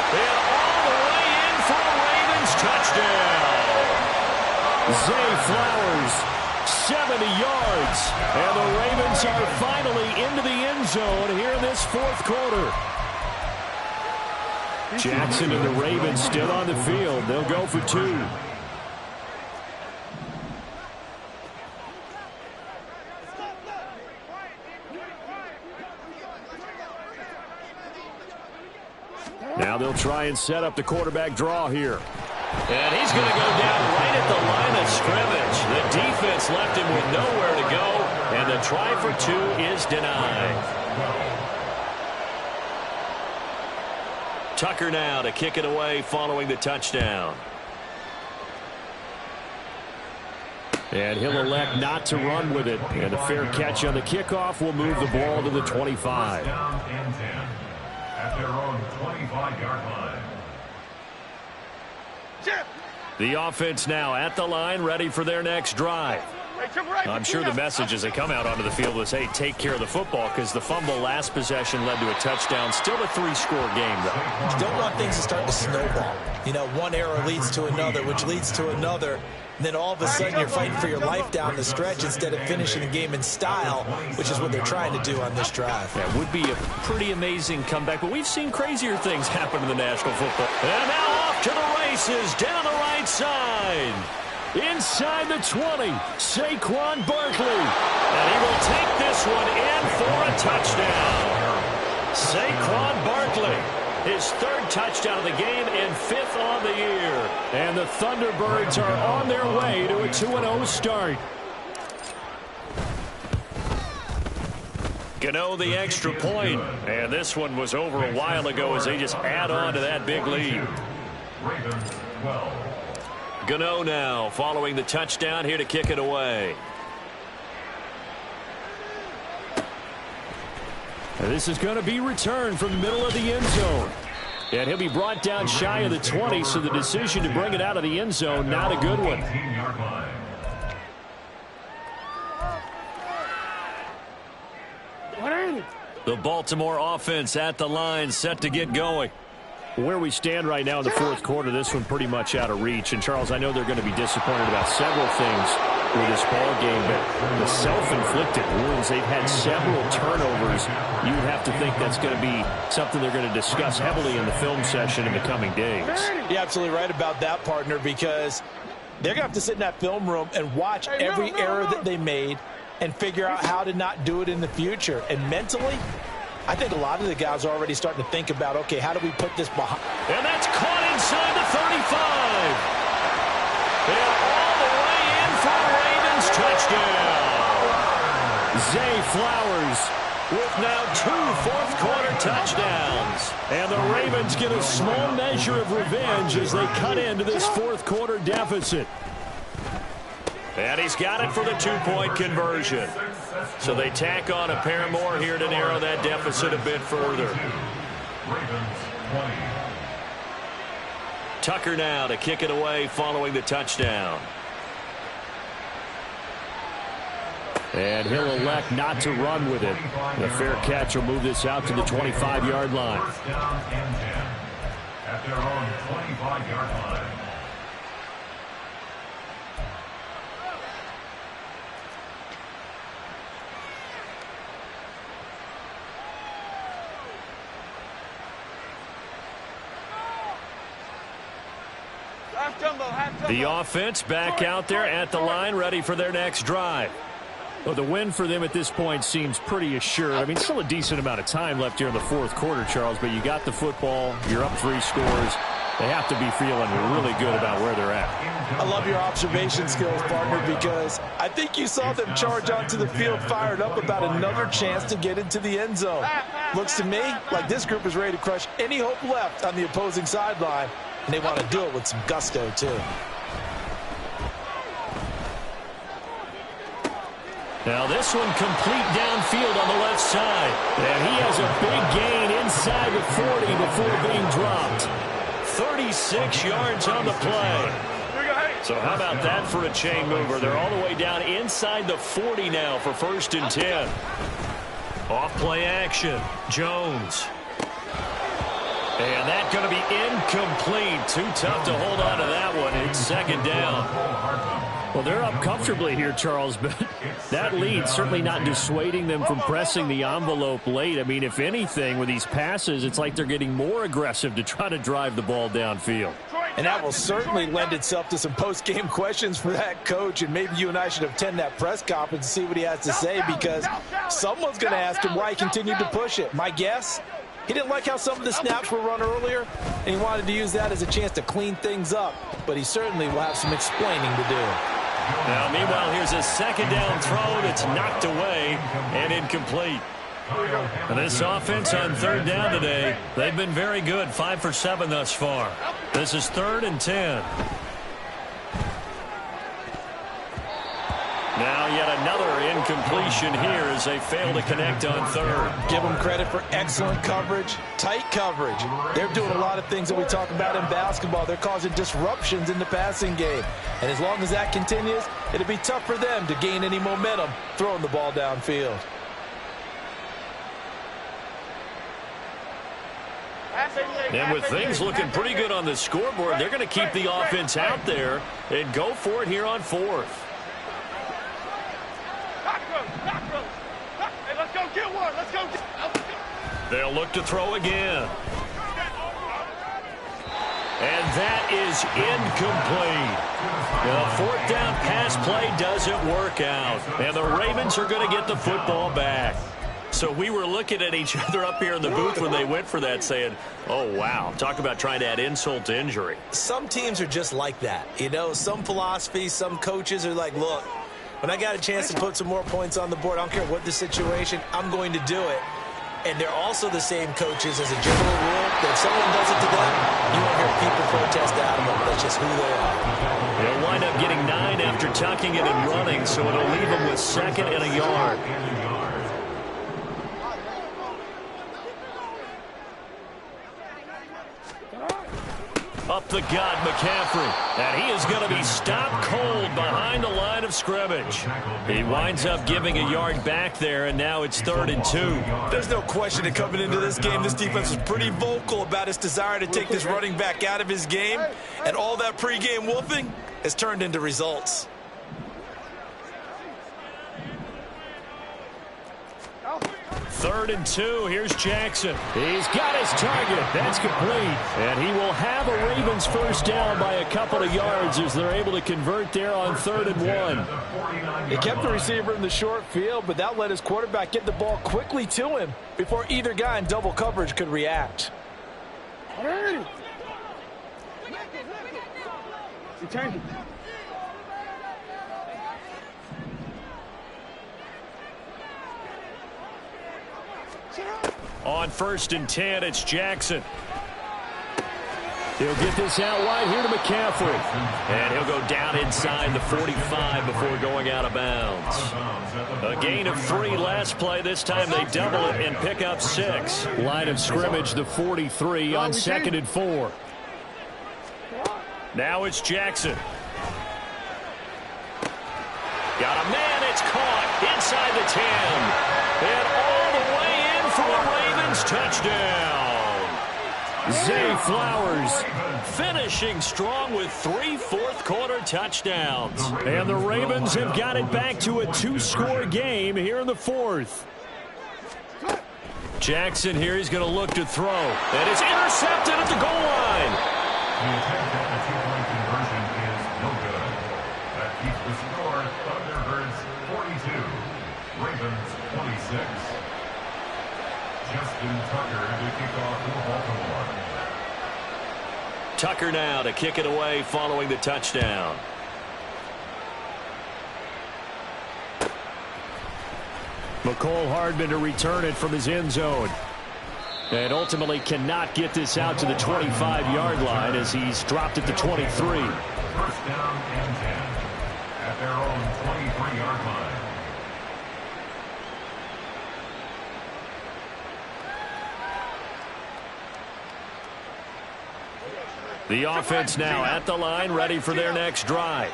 And all the way in for a Ravens touchdown. Zay Flowers, 70 yards. And the Ravens are finally into the end zone here in this 4th quarter. Jackson and the Ravens still on the field. They'll go for 2. Now they'll try and set up the quarterback draw here. And he's going to go down right at the line of scrimmage. The defense left him with nowhere to go, and the try for 2 is denied. Tucker now to kick it away following the touchdown. And he'll elect not to run with it. And a fair catch on the kickoff will move the ball to the 25. Down and 10 at their own 25-yard line. The offense now at the line, ready for their next drive. I'm sure the message as they come out onto the field was, hey, take care of the football, because the fumble last possession led to a touchdown. Still a 3-score game, though. You don't want things to start to snowball. You know, one error leads to another, which leads to another. And then all of a sudden you're fighting for your life down the stretch instead of finishing the game in style, which is what they're trying to do on this drive. That would be a pretty amazing comeback, but we've seen crazier things happen in the National Football. And now off to the races, down the right side. Inside the 20, Saquon Barkley. And he will take this one in for a touchdown. Saquon Barkley, his third touchdown of the game and 5th on the year. And the Thunderbirds are on their way to a 2-0 start. Gano the extra point. And this one was over a while ago as they just add on to that big lead. Ravens 12. Gano now following the touchdown here to kick it away. And this is going to be returned from the middle of the end zone. And he'll be brought down shy of the 20, so the decision to bring it out of the end zone, not a good one. 18-yard line. The Baltimore offense at the line, set to get going. Where we stand right now in the fourth quarter, this one pretty much out of reach. And, Charles, I know they're going to be disappointed about several things with this ball game, but the self-inflicted wounds, they've had several turnovers. You have to think that's going to be something they're going to discuss heavily in the film session in the coming days. You're absolutely right about that, partner, because they're going to have to sit in that film room and watch every error that they made and figure out how to not do it in the future. And mentally, I think a lot of the guys are already starting to think about, okay, how do we put this behind? And that's caught inside the 35. And all the way in for the Ravens touchdown. Zay Flowers with now 2 fourth-quarter touchdowns. And the Ravens get a small measure of revenge as they cut into this fourth-quarter deficit. And he's got it for the 2-point conversion. So they tack on a pair more here to narrow that deficit a bit further. Ravens 20. Tucker now to kick it away following the touchdown. And he'll elect not to run with it. The fair catch will move this out to the 25-yard line. First down and 10 at their own 25-yard line. The offense back out there at the line, ready for their next drive. Well, the win for them at this point seems pretty assured. I mean, still a decent amount of time left here in the fourth quarter, Charles, but you got the football, you're up 3 scores. They have to be feeling really good about where they're at. I love your observation skills, partner, because I think you saw them charge onto the field fired up about another chance to get into the end zone. Looks to me like this group is ready to crush any hope left on the opposing sideline, and they want to do it with some gusto, too. Now this one complete downfield on the left side. And he has a big gain inside the 40 before being dropped. 36 yards on the play. So how about that for a chain mover? They're all the way down inside the 40 now for 1st and 10. Off play action. Jones. And that's going to be incomplete. Too tough to hold on to that one. It's 2nd down. Well, they're up comfortably here, Charles, but that lead certainly not dissuading them from pressing the envelope late. I mean, if anything, with these passes, it's like they're getting more aggressive to try to drive the ball downfield. And that will certainly lend itself to some post-game questions for that coach, and maybe you and I should attend that press conference and see what he has to say, because someone's going to ask him why he continued to push it. My guess, he didn't like how some of the snaps were run earlier, and he wanted to use that as a chance to clean things up, but he certainly will have some explaining to do. Now, meanwhile, here's a 2nd down throw that's knocked away and incomplete. And this offense on third down today, they've been very good. 5 for 7 thus far. This is 3rd and 10. Now yet another incompletion here as they fail to connect on third. Give them credit for excellent coverage, tight coverage. They're doing a lot of things that we talk about in basketball. They're causing disruptions in the passing game. And as long as that continues, it'll be tough for them to gain any momentum throwing the ball downfield. And with things looking pretty good on the scoreboard, they're going to keep the offense out there and go for it here on 4th. Hey, let's go get one. Let's go. They'll look to throw again. And that is incomplete. The 4th down pass play doesn't work out. And the Ravens are going to get the football back. So we were looking at each other up here in the booth when they went for that saying, oh, wow, talk about trying to add insult to injury. Some teams are just like that. You know, some philosophies, some coaches are like, look, when I got a chance to put some more points on the board, I don't care what the situation, I'm going to do it. And they're also the same coaches as a general rule that if someone does it to them, you won't hear people protest out of them. That's just who they are. They'll wind up getting 9 after tucking it and running, so it'll leave them with 2nd and a yard. Up the gut, McCaffrey. And he is going to be stopped cold behind the line of scrimmage. He winds up giving a yard back there, and now it's 3rd and 2. There's no question that coming into this game, this defense was pretty vocal about its desire to take this running back out of his game. And all that pregame wolfing has turned into results. Third and 2. Here's Jackson. He's got his target. That's complete. And he will have a Ravens first down by a couple of yards as they're able to convert there on 3rd and 1. He kept the receiver in the short field, but that let his quarterback get the ball quickly to him before either guy in double coverage could react. On 1st and 10, it's Jackson. He'll get this out wide here to McCaffrey. And he'll go down inside the 45 before going out of bounds. A gain of 3 last play. This time they double it and pick up 6. Line of scrimmage, the 43 on 2nd and 4. Now it's Jackson. Got a man. It's caught inside the 10. And all the way in for a Ravens touchdown. Zay Flowers finishing strong with 3 fourth-quarter touchdowns. And the Ravens have got it back to a 2-score game here in the 4th. Jackson here, he's going to look to throw. And it's intercepted at the goal line. The attempt at the two-point conversion is no good. That keeps the score Thunderbirds 42, Ravens 26. Justin Tucker to kick off for Baltimore. Tucker now to kick it away following the touchdown. McCole Hardman to return it from his end zone. And ultimately cannot get this out to the 25-yard line as he's dropped it to 23. First down and 10 at their own 23-yard line. The offense now at the line, ready for their next drive.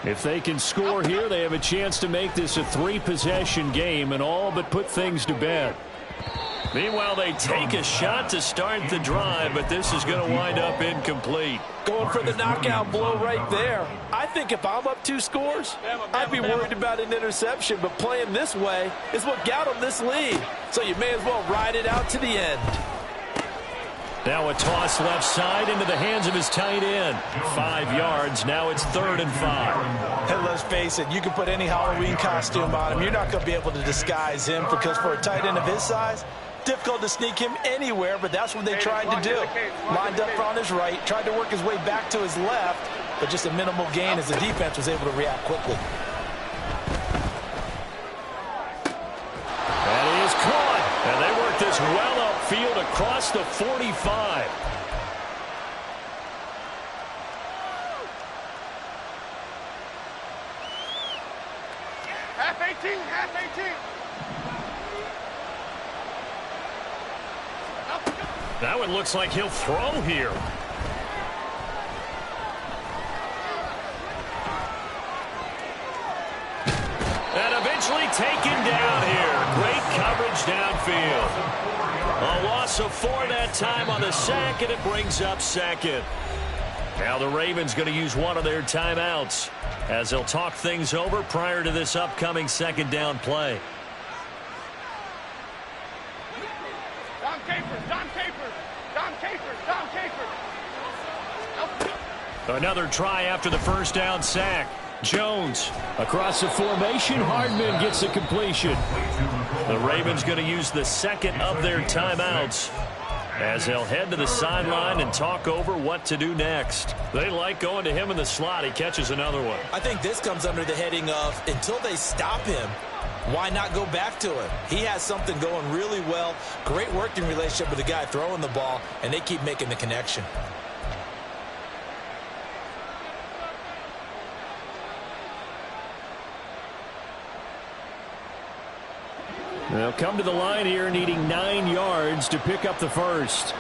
If they can score here, they have a chance to make this a 3-possession game and all but put things to bed. Meanwhile, they take a shot to start the drive, but this is going to wind up incomplete. Going for the knockout blow right there. I think if I'm up 2 scores, I'd be worried about an interception, but playing this way is what got them this lead. So you may as well ride it out to the end. Now a toss left side into the hands of his tight end. 5 yards. Now it's 3rd and 5. Hey, let's face it, you can put any Halloween costume on him. You're not going to be able to disguise him because for a tight end of his size, difficult to sneak him anywhere, but that's what they tried to do. Lined up on his right, tried to work his way back to his left, but just a minimal gain as the defense was able to react quickly. That is caught. get this well upfield across the 45. Half 18, half 18. Now it looks like he'll throw here. And eventually taken down here. Great coverage downfield. A loss of 4 that time on the sack, and it brings up second. Now the Ravens going to use one of their timeouts as they'll talk things over prior to this upcoming second down play. Dom Capers, Dom Capers, Dom Capers, Dom Capers. Another try after the first down sack. Jones across the formation. Hardman gets the completion. The Ravens going to use the second of their timeouts as they'll head to the sideline and talk over what to do next. They like going to him in the slot. He catches another one. I think this comes under the heading of until they stop him, why not go back to him? He has something going really well. Great working relationship with the guy throwing the ball, and they keep making the connection. They'll come to the line here needing 9 yards to pick up the first.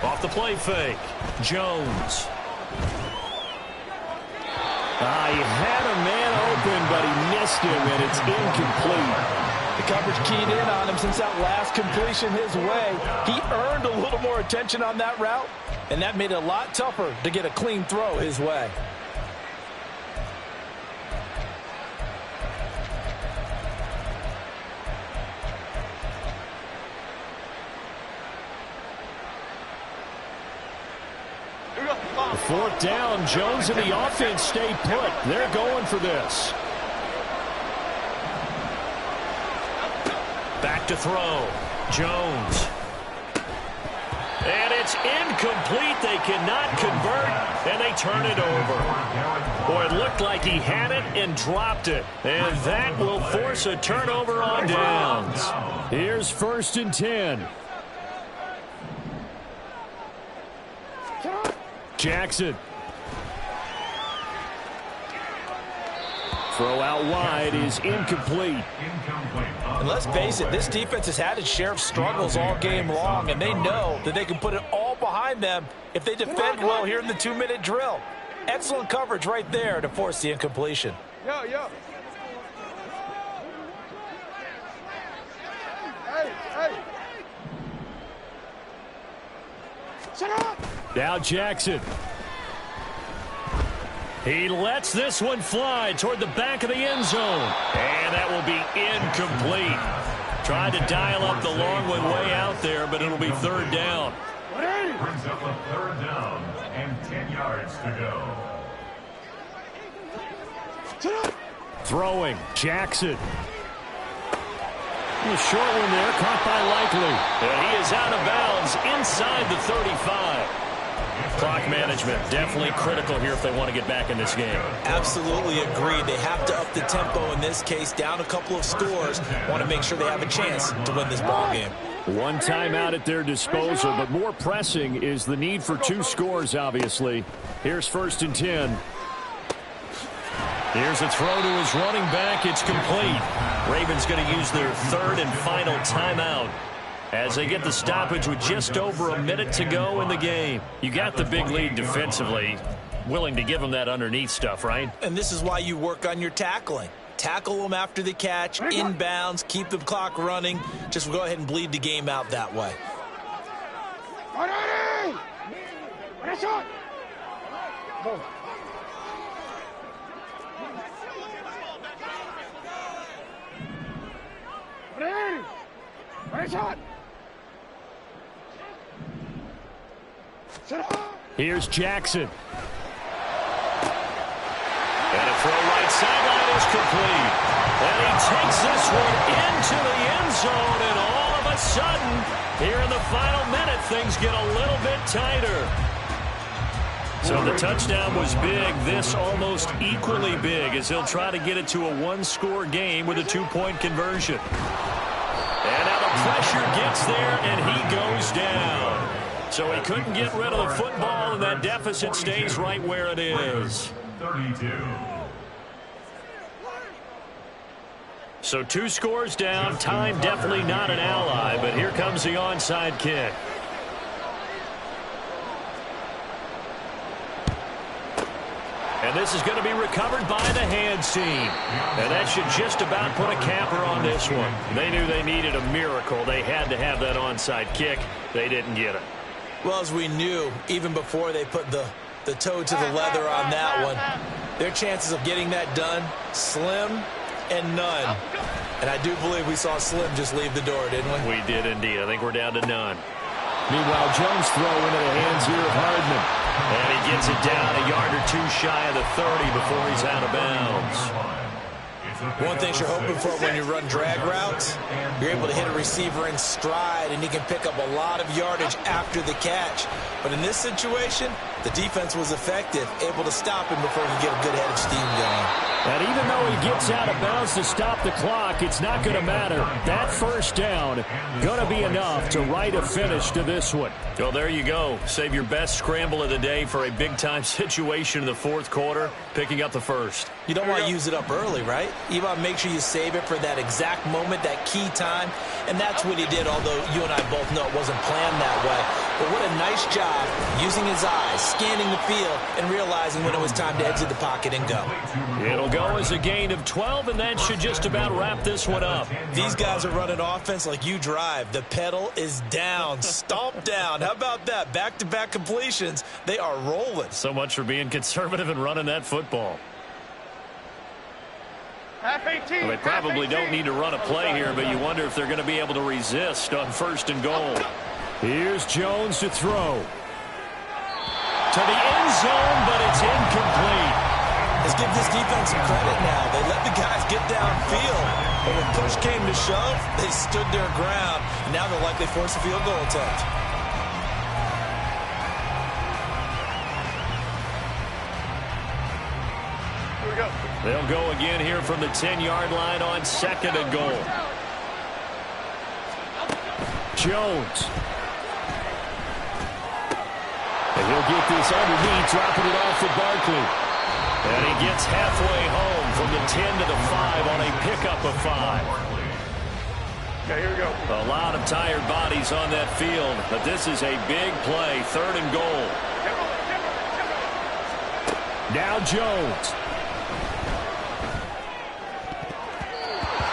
Off the play fake. Jones. He had a man open, but he missed him, and it's incomplete. The coverage keyed in on him since that last completion his way. He earned a little more attention on that route, and that made it a lot tougher to get a clean throw his way. Fourth down, Jones and the offense stay put. They're going for this. Back to throw. Jones. And it's incomplete. They cannot convert, and they turn it over. Boy, it looked like he had it and dropped it. And that will force a turnover on downs. Here's 1st and 10. Jackson. Throw out wide is incomplete. And let's face it, this defense has had its share of struggles all game long, and they know that they can put it all behind them if they defend well here in the 2-minute drill. Excellent coverage right there to force the incompletion. Yo, yo. Hey, hey. Shut up. Now Jackson. He lets this one fly toward the back of the end zone. And that will be incomplete. Tried to dial up the long one way out there, but it'll be 3rd down. Brings up a 3rd down and 10 yards to go. Throwing. Jackson. A short one there, caught by Likely. And he is out of bounds inside the 35. Clock management definitely critical here if they want to get back in this game. Absolutely agreed. They have to up the tempo in this case, down a couple of scores. Want to make sure they have a chance to win this ball game. One timeout at their disposal, but more pressing is the need for 2 scores, obviously. Here's 1st and 10. Here's a throw to his running back. It's complete. Ravens going to use their 3rd and final timeout as they get the stoppage with just over a minute to go in the game. You got the big lead defensively. Willing to give them that underneath stuff, right? And this is why you work on your tackling. Tackle them after the catch, inbounds, keep the clock running. Just go ahead and bleed the game out that way. Go. Here's Jackson. And a throw right sideline is complete. And he takes this one into the end zone, and all of a sudden, here in the final minute, things get a little bit tighter. So the touchdown was big. This almost equally big as he'll try to get it to a 1-score game with a 2-point conversion. And now the pressure gets there, and he goes down. So he couldn't get rid of the football, and that deficit stays right where it is. 32. So 2 scores down. Time definitely not an ally, but here comes the onside kick. And this is going to be recovered by the hands team. And that should just about put a capper on this one. They knew they needed a miracle. They had to have that onside kick. They didn't get it. Well, as we knew, even before they put the toe to the leather on that one, their chances of getting that done, slim and none. And I do believe we saw Slim just leave the door, didn't we? We did indeed. I think we're down to none. Meanwhile, Jones throw into the hands here of Hardman. And he gets it down a yard or 2 shy of the 30 before he's out of bounds. One thing you're hoping for when you run drag routes, you're able to hit a receiver in stride, and he can pick up a lot of yardage after the catch. But in this situation, the defense was effective, able to stop him before he could get a good head of steam going. And even though he gets out of bounds to stop the clock, it's not going to matter. That first down going to be enough to write a finish to this one. Well, there you go. Save your best scramble of the day for a big-time situation in the 4th quarter, picking up the first. You don't want to use it up early, right? You want to make sure you save it for that exact moment, that key time. And that's what he did, although you and I both know it wasn't planned that way. But what a nice job using his eyes, scanning the field, and realizing when it was time to exit the pocket and go. It'll go as a gain of 12, and that should just about wrap this one up. These guys are running offense like you drive. The pedal is down, stomp down. How about that? Back-to-back completions. They are rolling. So much for being conservative and running that football. Half 18. Well, they probably don't need to run a play here, but you wonder if they're going to be able to resist on 1st and goal. Here's Jones to throw. To the end zone, but it's incomplete. Let's give this defense some credit now. They let the guys get downfield. But when push came to shove, they stood their ground. Now they'll likely force a field goal attempt. Here we go. They'll go again here from the 10-yard line on 2nd and goal. Jones. And he'll get this underneath, dropping it off for Barkley. And he gets halfway home from the 10 to the 5 on a pickup of 5. Okay, here we go. A lot of tired bodies on that field, but this is a big play, 3rd and goal. Now Jones.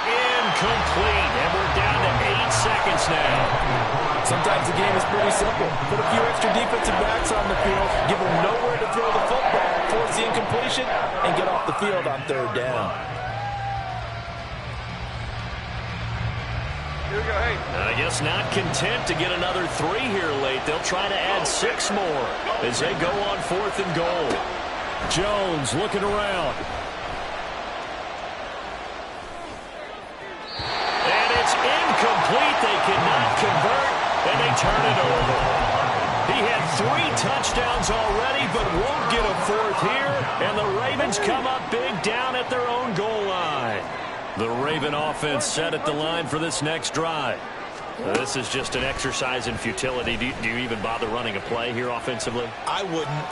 Incomplete, and we're down to 8 seconds now. Sometimes the game is pretty simple. Put a few extra defensive backs on the field, give them nowhere to throw the football, force the incompletion, and get off the field on 3rd down. Here we go, hey. I guess not content to get another 3 here late. They'll try to add 6 more as they go on 4th and goal. Jones looking around. And it's incomplete. They cannot convert, and they turn it over. He had 3 touchdowns already, but won't get a 4th here, and the Ravens come up big down at their own goal line. The Raven offense set at the line for this next drive. This is just an exercise in futility. Do you even bother running a play here offensively? I wouldn't,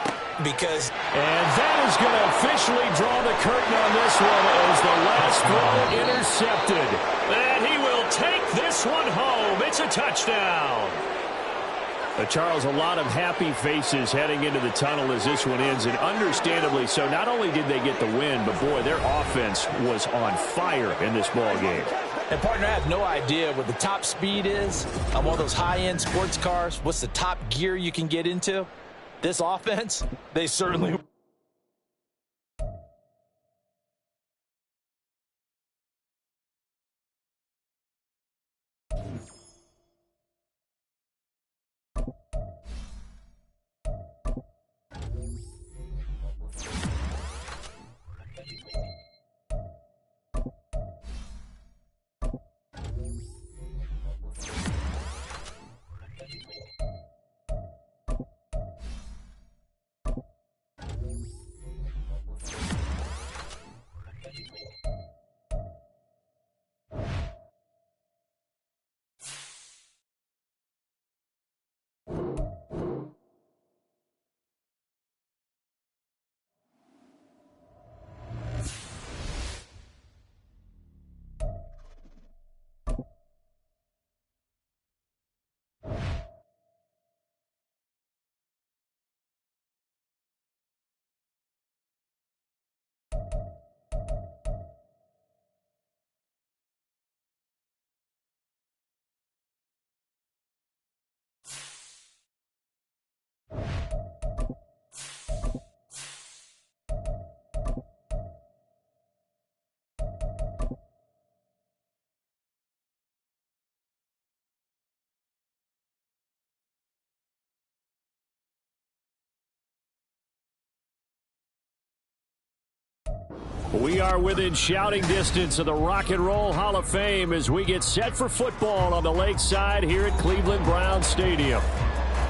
because... And that is going to officially draw the curtain on this one as the last throw intercepted. And he will take this one home. It's a touchdown. Charles, a lot of happy faces heading into the tunnel as this one ends, and understandably so. Not only did they get the win, but boy, their offense was on fire in this ball game. And, partner, I have no idea what the top speed is on one of those high-end sports cars. What's the top gear you can get into? This offense, they certainly... We are within shouting distance of the Rock and Roll Hall of Fame as we get set for football on the lakeside here at Cleveland Browns Stadium.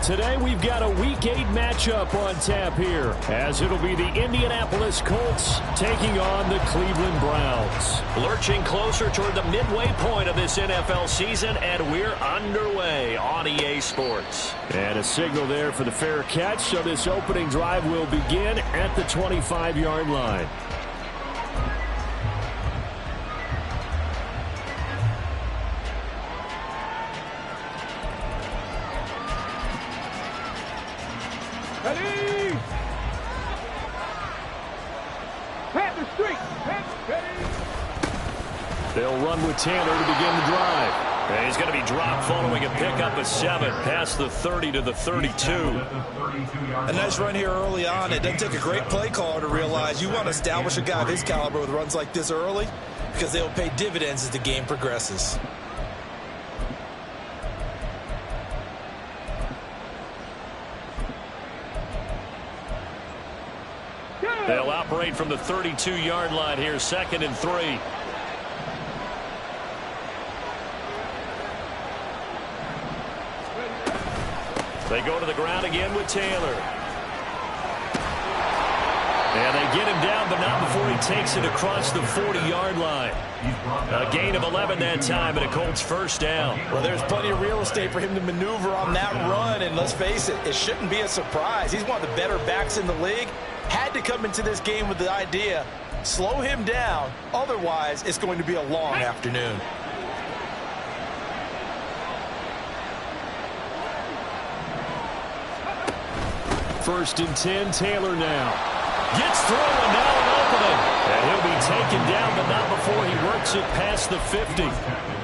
Today we've got a Week 8 matchup on tap here, as it'll be the Indianapolis Colts taking on the Cleveland Browns. Lurching closer toward the midway point of this NFL season, and we're underway on EA Sports. And a signal there for the fair catch, so this opening drive will begin at the 25-yard line. They'll run with Taylor to begin the drive. And he's going to be dropped following a pickup of 7 past the 30 to the 32. A nice run here early on. It doesn't take a great play caller to realize you want to establish a guy of his caliber with runs like this early, because they will pay dividends as the game progresses. They'll operate from the 32-yard line here, 2nd and 3. They go to the ground again with Taylor. And they get him down, but not before he takes it across the 40-yard line. A gain of 11 that time, and a Colts first down. Well, there's plenty of real estate for him to maneuver on that run, and let's face it, it shouldn't be a surprise. He's one of the better backs in the league. Had to come into this game with the idea, slow him down, otherwise it's going to be a long afternoon. First and 10, Taylor now. Gets through and now an opening. And he'll be taken down, but not before he works it past the 50.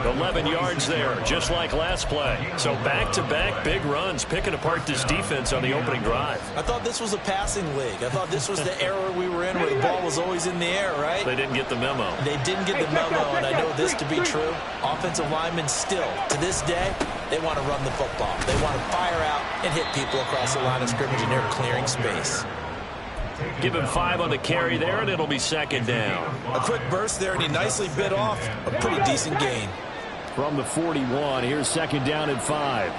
11 yards there, just like last play. So back-to-back big runs, picking apart this defense on the opening drive. I thought this was a passing league. I thought this was the era we were in where the ball was always in the air, right? They didn't get the memo. They didn't get the memo, and I know this to be true. Offensive linemen still, to this day, they want to run the football. They want to fire out and hit people across the line of scrimmage, and they're clearing space. Give him 5 on the carry there, and it'll be 2nd down. A quick burst there, and he nicely bit off a pretty decent gain. From the 41, here's 2nd down and 5.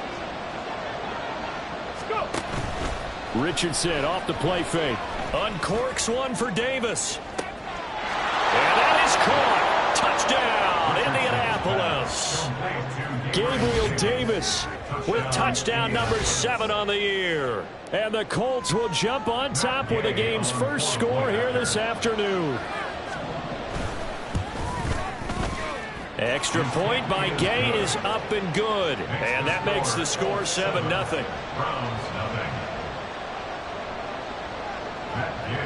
Richardson off the play fake. Uncorks one for Davis. And that is caught. Touchdown, Indianapolis. Gabriel Davis with touchdown number 7 on the year. And the Colts will jump on top with the game's first score here this afternoon. Extra point by Gay is up and good. And that makes the score 7-0.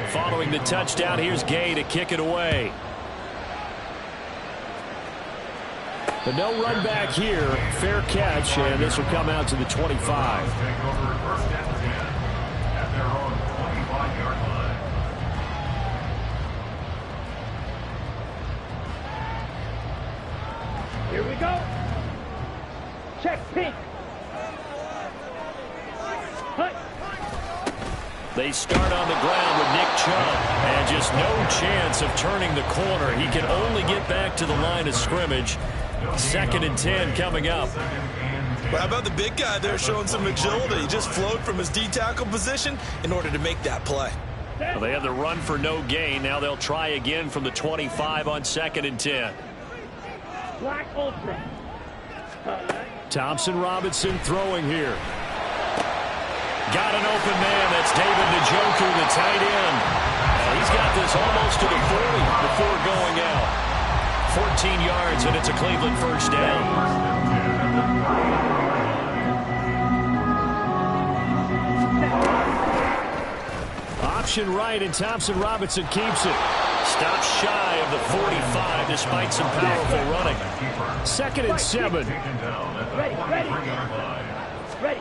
Following the touchdown, here's Gay to kick it away. But no run back here. Fair catch, and this will come out to the 25. Here we go. Check pink. Hut. They start on the ground with Nick Chubb, and just no chance of turning the corner. He can only get back to the line of scrimmage. 2nd and 10 coming up. But how about the big guy there showing some agility? He just flowed from his D-tackle position in order to make that play. Well, they have the run for no gain. Now they'll try again from the 25 on 2nd and 10. Black Ultra. Thompson Robinson throwing here. Got an open man. That's David Njoku, the tight end. He's got this almost to the 40 before going out. 14 yards, and it's a Cleveland first down. Option right, and Thompson Robinson keeps it. Stops shy of the 45 despite some powerful running. 2nd and 7. Ready.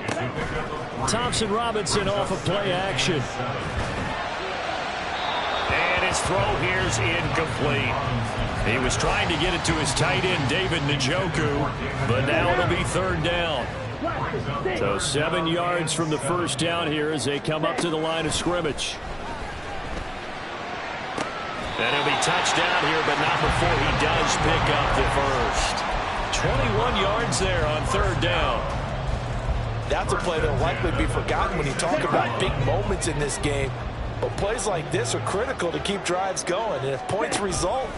Thompson Robinson off of play action. And his throw here's incomplete. He was trying to get it to his tight end, David Njoku, but now it'll be 3rd down. So 7 yards from the first down here as they come up to the line of scrimmage. And he'll be touched down here, but not before he does pick up the first. 21 yards there on third down. That's a play that will likely be forgotten when you talk about big moments in this game. But plays like this are critical to keep drives going. And if points result,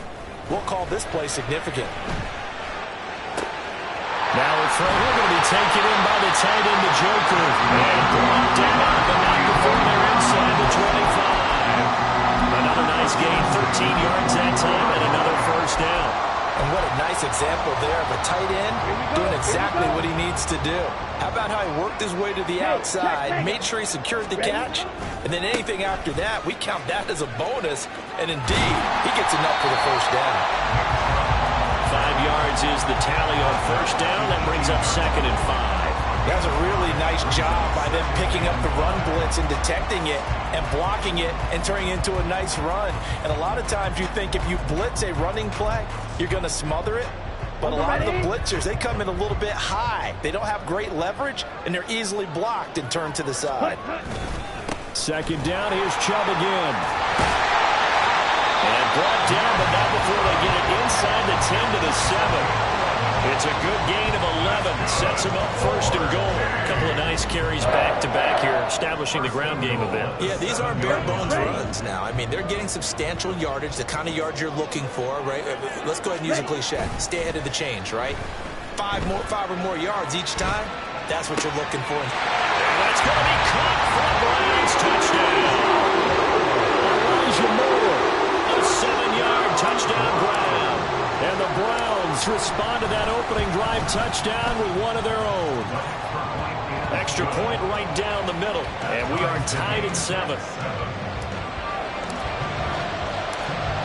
we'll call this play significant. Now a throw here going to be taken in by the tight end, the Joker. And brought down, but not before they're inside the 25. Another nice gain, 13 yards that time, and another first down. And what a nice example there of a tight end doing exactly what he needs to do. How about how he worked his way to the outside, made sure he secured the catch, and then anything after that, we count that as a bonus. And indeed, he gets enough for the first down. 5 yards is the tally on first down. That brings up 2nd and 5. That's a really nice job by them picking up the run blitz and detecting it and blocking it and turning it into a nice run. And a lot of times you think if you blitz a running play, you're going to smother it. But a lot of the blitzers, they come in a little bit high. They don't have great leverage, and they're easily blocked and turned to the side. 2nd down, here's Chubb again. And brought down, but not before they get it inside the 10 to the 7. It's a good gain of 11. Sets him up 1st and goal. A couple of nice carries back-to-back here, establishing the ground game a bit. Yeah, these aren't bare-bones runs now. I mean, they're getting substantial yardage, the kind of yards you're looking for, right? Let's go ahead and use a cliche. Stay ahead of the change, right? 5 or more yards each time, that's what you're looking for. And that's going to be caught for a Browns touchdown. Elijah Moore, a 7-yard touchdown grab. And the Browns respond to that opening drive touchdown with one of their own. Extra point right down the middle. And we are tied at 7.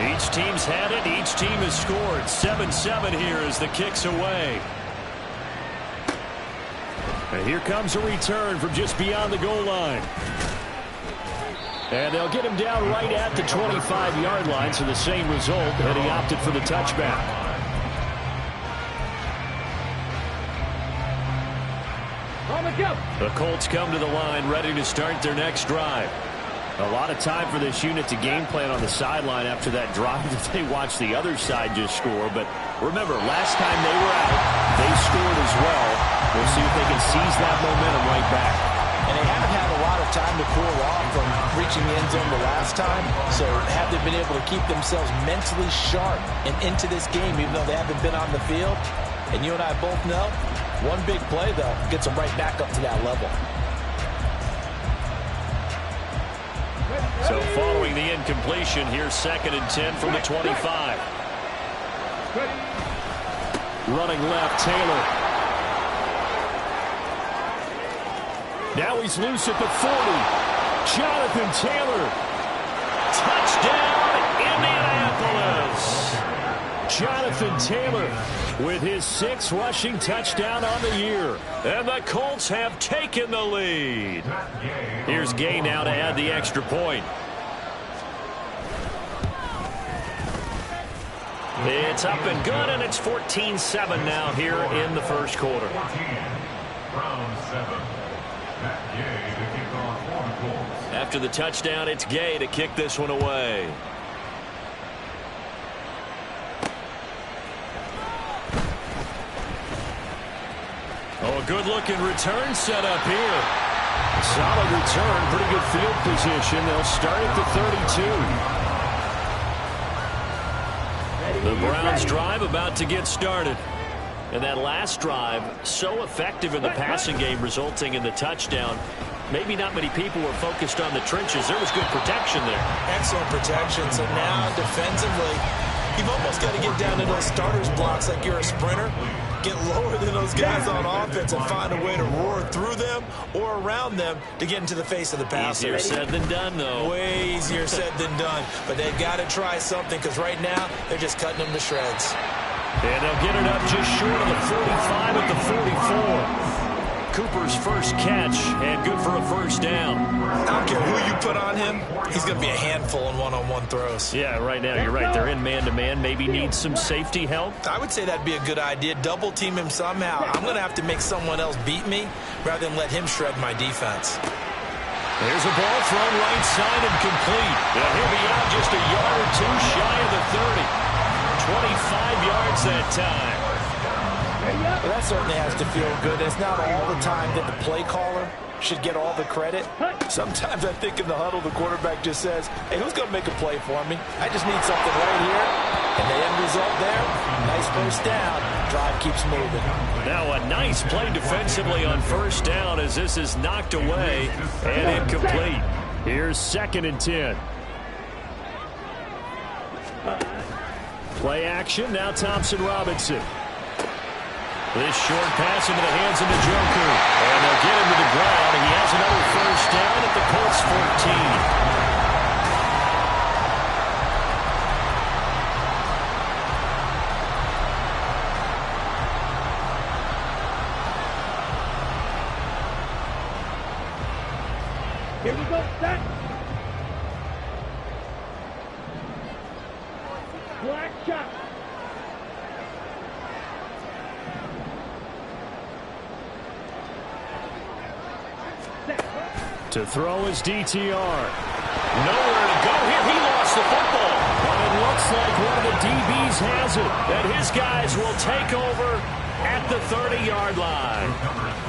Each team's had it. Each team has scored. 7-7 here as the kick's away. And here comes a return from just beyond the goal line. And they'll get him down right at the 25-yard line, so the same result, and he opted for the touchback. The Colts come to the line, ready to start their next drive. A lot of time for this unit to game plan on the sideline after that drive that they watched the other side just score. But remember, last time they were out, they scored as well. We'll see if they can seize that momentum right back. And they haven't had a lot of time to cool off from reaching the end zone the last time. So have they been able to keep themselves mentally sharp and into this game, even though they haven't been on the field? And you and I both know, one big play, though, gets them right back up to that level. So following the incompletion, here's 2nd and 10 from the 25. Running left, Taylor. Now he's loose at the 40. Jonathan Taylor. Touchdown, Indianapolis. Jonathan Taylor with his 6th rushing touchdown on the year. And the Colts have taken the lead. Here's Gay now to add the extra point. It's up and good, and it's 14-7 now here in the first quarter. After the touchdown, it's Gay to kick this one away. Oh, a good-looking return set up here. Solid return, pretty good field position. They'll start at the 32. The Browns drive about to get started. And that last drive, so effective in the passing game, resulting in the touchdown. Maybe not many people were focused on the trenches. There was good protection there. Excellent protection. So now, defensively, you've almost got to get down to those starters blocks like you're a sprinter. Get lower than those guys on offense and find a way to roar through them or around them to get into the face of the passer. Easier said than done, though. Way easier said than done. But they've got to try something because right now they're just cutting them to shreds. And they'll get it up just short of the 45 at the 44. Cooper's first catch, and good for a first down. I don't care who you put on him, he's going to be a handful in one-on-one throws. Yeah, right now you're right. They're in man-to-man. Maybe need some safety help. I would say that'd be a good idea. Double team him somehow. I'm going to have to make someone else beat me rather than let him shred my defense. There's a ball thrown right side and complete. And he'll be out just a yard or two shy of the 30. 25 yards that time. Well, that certainly has to feel good. It's not all the time that the play caller should get all the credit. Sometimes I think in the huddle, the quarterback just says, hey, who's going to make a play for me? I just need something right here. And the end result there, nice first down. Drive keeps moving. Now a nice play defensively on first down as this is knocked away and incomplete. Here's 2nd and 10. Play action, now Thompson Robinson. This short pass into the hands of Njoku. And they'll get him to the ground, and he has another first down at the Colts 14. Here we go, set. Black shot. To throw his DTR. Nowhere to go here. He lost the football. But it looks like one of the DBs has it. And his guys will take over at the 30-yard line.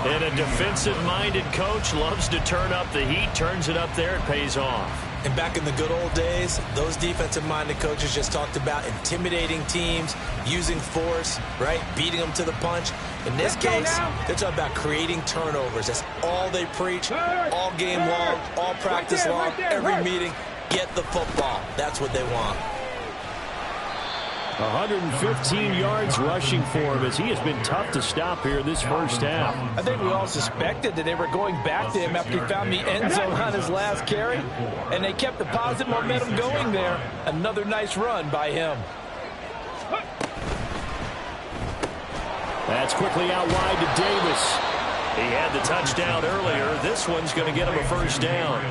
And a defensive-minded coach loves to turn up the heat, turns it up there, it pays off. And back in the good old days, those defensive-minded coaches just talked about intimidating teams, using force, right, beating them to the punch. In this case, they're talking about creating turnovers. That's all they preach, all game long, all practice long, every meeting. Get the football. That's what they want. 115 yards rushing for him as he has been tough to stop here this first half. I think we all suspected that they were going back to him after he found the end zone on his last carry, and they kept the positive momentum going there. Another nice run by him. That's quickly out wide to Davis. He had the touchdown earlier. This one's going to get him a first down.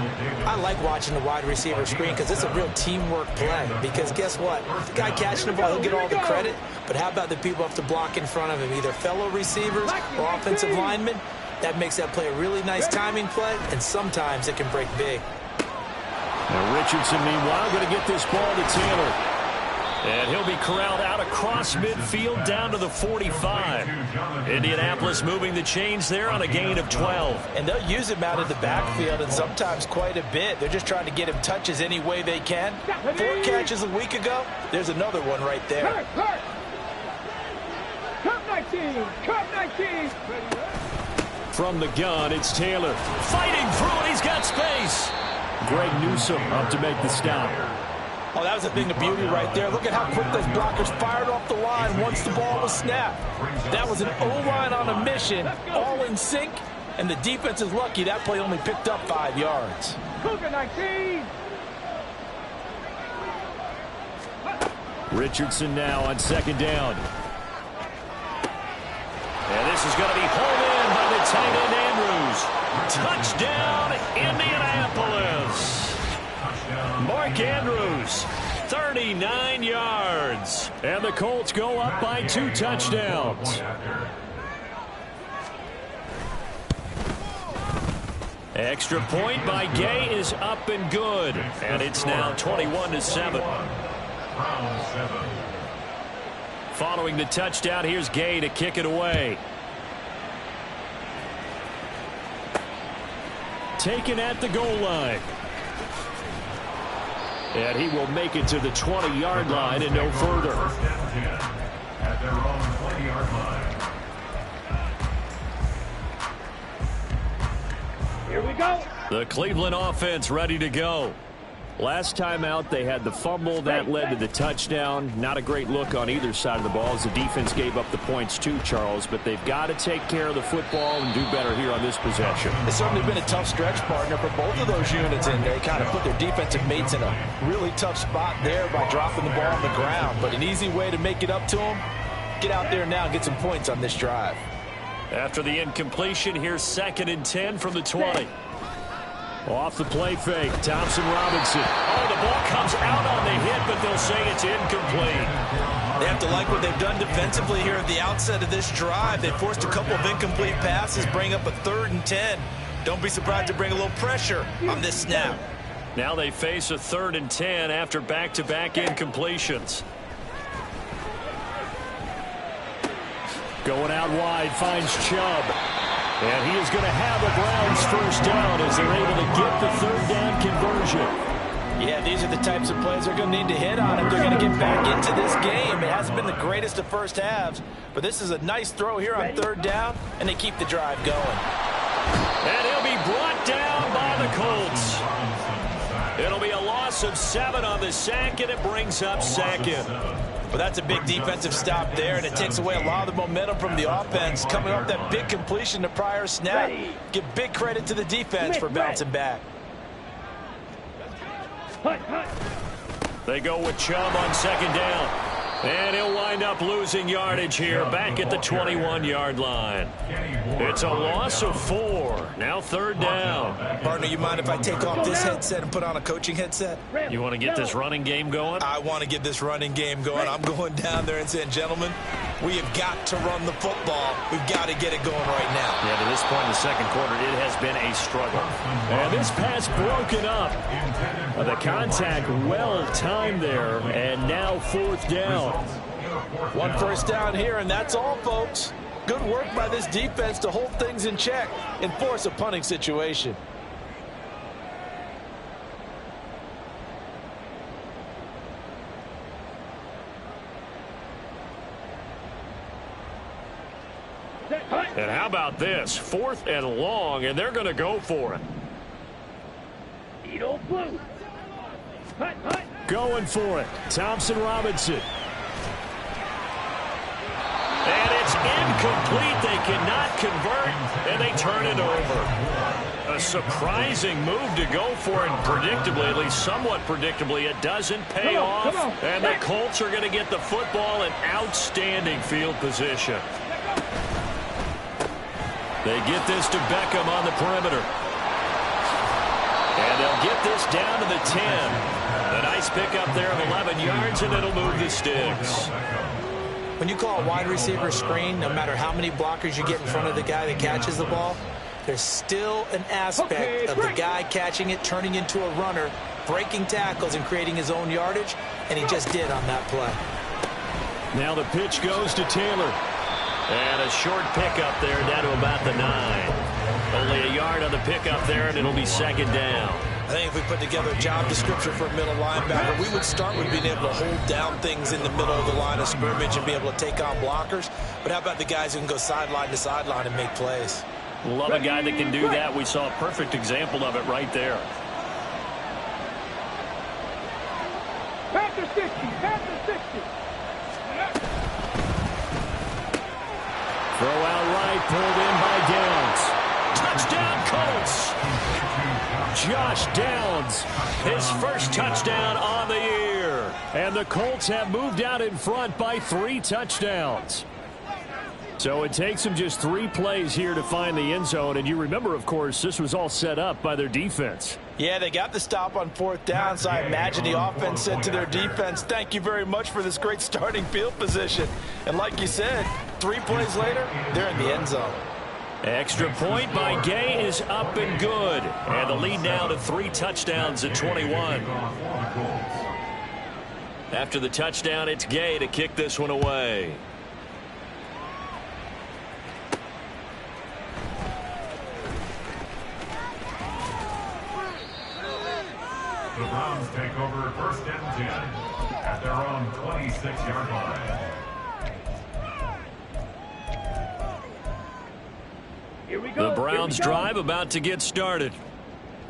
I like watching the wide receiver screen because it's a real teamwork play. Because guess what? The guy catching the ball, he'll get all the credit. But how about the people up to block in front of him, either fellow receivers or offensive linemen? That makes that play a really nice timing play, and sometimes it can break big. Now Richardson, meanwhile, going to get this ball to Taylor. And he'll be corralled out across midfield down to the 45. Indianapolis moving the chains there on a gain of 12. And they'll use him out of the backfield and sometimes quite a bit. They're just trying to get him touches any way they can. 4 catches a week ago. There's another one right there. Cup 19. Cup 19. From the gun, it's Taylor. Fighting through it. He's got space. Greg Newsome up to make the stop. Oh, that was a thing of beauty right there. Look at how quick those blockers fired off the line once the ball was snapped. That was an O-line on a mission, all in sync, and the defense is lucky that play only picked up 5 yards. Cougar 19. Richardson now on 2nd down. And this is going to be hauled in by the tight end Andrews. Touchdown, Indianapolis. Mark Andrews, 39 yards. And the Colts go up by 2 touchdowns. Extra point by Gay is up and good. And it's now 21-7. Following the touchdown, here's Gay to kick it away. Taken at the goal line. And he will make it to the 20-yard line and no further. At their own 20-yard line. Here we go. The Cleveland offense ready to go. Last time out, they had the fumble that led to the touchdown. Not a great look on either side of the ball as the defense gave up the points too, Charles. But they've got to take care of the football and do better here on this possession. It's certainly been a tough stretch, partner, for both of those units, and they kind of put their defensive mates in a really tough spot there by dropping the ball on the ground. But an easy way to make it up to them, get out there now and get some points on this drive. After the incompletion, here's 2nd and 10 from the 20. Off the play fake, Thompson Robinson. Oh, the ball comes out on the hit, but they'll say it's incomplete. They have to like what they've done defensively here at the outset of this drive. They forced a couple of incomplete passes, bring up a 3rd and 10. Don't be surprised to bring a little pressure on this snap. Now they face a 3rd and 10 after back-to-back incompletions. Going out wide, finds Chubb. And he is going to have a Browns first down as they're able to get the 3rd down conversion. Yeah, these are the types of plays they're going to need to hit on if they're going to get back into this game. It hasn't been the greatest of first halves, but this is a nice throw here on 3rd down, and they keep the drive going. And he'll be brought down by the Colts. It'll be a loss of 7 on the sack, and it brings up 2nd. Well, that's a big defensive stop there, and it takes away a lot of the momentum from the offense. Coming off that big completion the prior snap, give big credit to the defense for bouncing back. They go with Chubb on 2nd down. And he'll wind up losing yardage here back at the 21-yard line. It's a loss of 4. Now 3rd down. Partner, you mind if I take off this headset and put on a coaching headset? You want to get this running game going? I want to get this running game going. I'm going down there and saying, gentlemen, we have got to run the football. We've got to get it going right now. Yeah, to this point in the 2nd quarter, it has been a struggle. And this pass broken up. The contact well timed there, and now 4th down. 1 first down here, and that's all, folks. Good work by this defense to hold things in check and force a punting situation. And how about this? 4th and long, and they're going to go for it. Going for it. Thompson Robinson. And it's incomplete. They cannot convert, and they turn it over. A surprising move to go for it, and predictably, at least somewhat predictably, it doesn't pay off. And the Colts are going to get the football in outstanding field position. They get this to Beckham on the perimeter. And they'll get this down to the 10. A nice pickup there of 11 yards, and it'll move the sticks. When you call a wide receiver screen, no matter how many blockers you get in front of the guy that catches the ball, there's still an aspect of the guy catching it, turning into a runner, breaking tackles and creating his own yardage, and he just did on that play. Now the pitch goes to Taylor. And a short pickup there down to about the 9. Only a yard on the pickup there, and it'll be 2nd down. I think if we put together a job description for a middle linebacker, we would start with being able to hold down things in the middle of the line of scrimmage and be able to take on blockers. But how about the guys who can go sideline to sideline and make plays? Love a guy that can do that. We saw a perfect example of it right there. Panther 60, Panther 60. Throw out right, pulled in by Downs. Touchdown, Colts. Josh Downs, his first touchdown on the year. And the Colts have moved out in front by 3 touchdowns. So it takes them just 3 plays here to find the end zone. And you remember, of course, this was all set up by their defense. Yeah, they got the stop on 4th down, so I imagine the offense said to their defense, thank you very much for this great starting field position. And like you said, 3 plays later, they're in the end zone. Extra point by Gay is up and good. And the lead now to 3 touchdowns at 21. After the touchdown, it's Gay to kick this one away. The Browns take over 1st and 10 at their own 26-yard line. The Browns drive about to get started.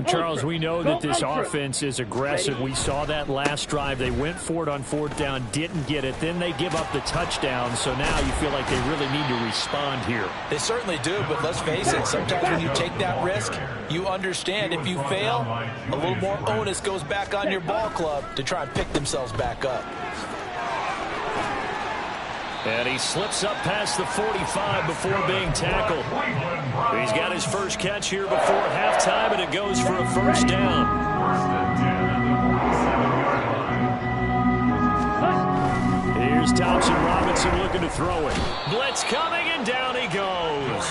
Charles, we know that this offense is aggressive. We saw that last drive. They went for it on 4th down, didn't get it. Then they give up the touchdown, so now you feel like they really need to respond here. They certainly do, but let's face it, sometimes when you take that risk, you understand if you fail, a little more onus goes back on your ball club to try and pick themselves back up. And he slips up past the 45 before being tackled. He's got his first catch here before halftime, and it goes for a first down. 1st and 10 at the 47-yard line. Here's Thompson Robinson looking to throw it. Blitz coming, and down he goes.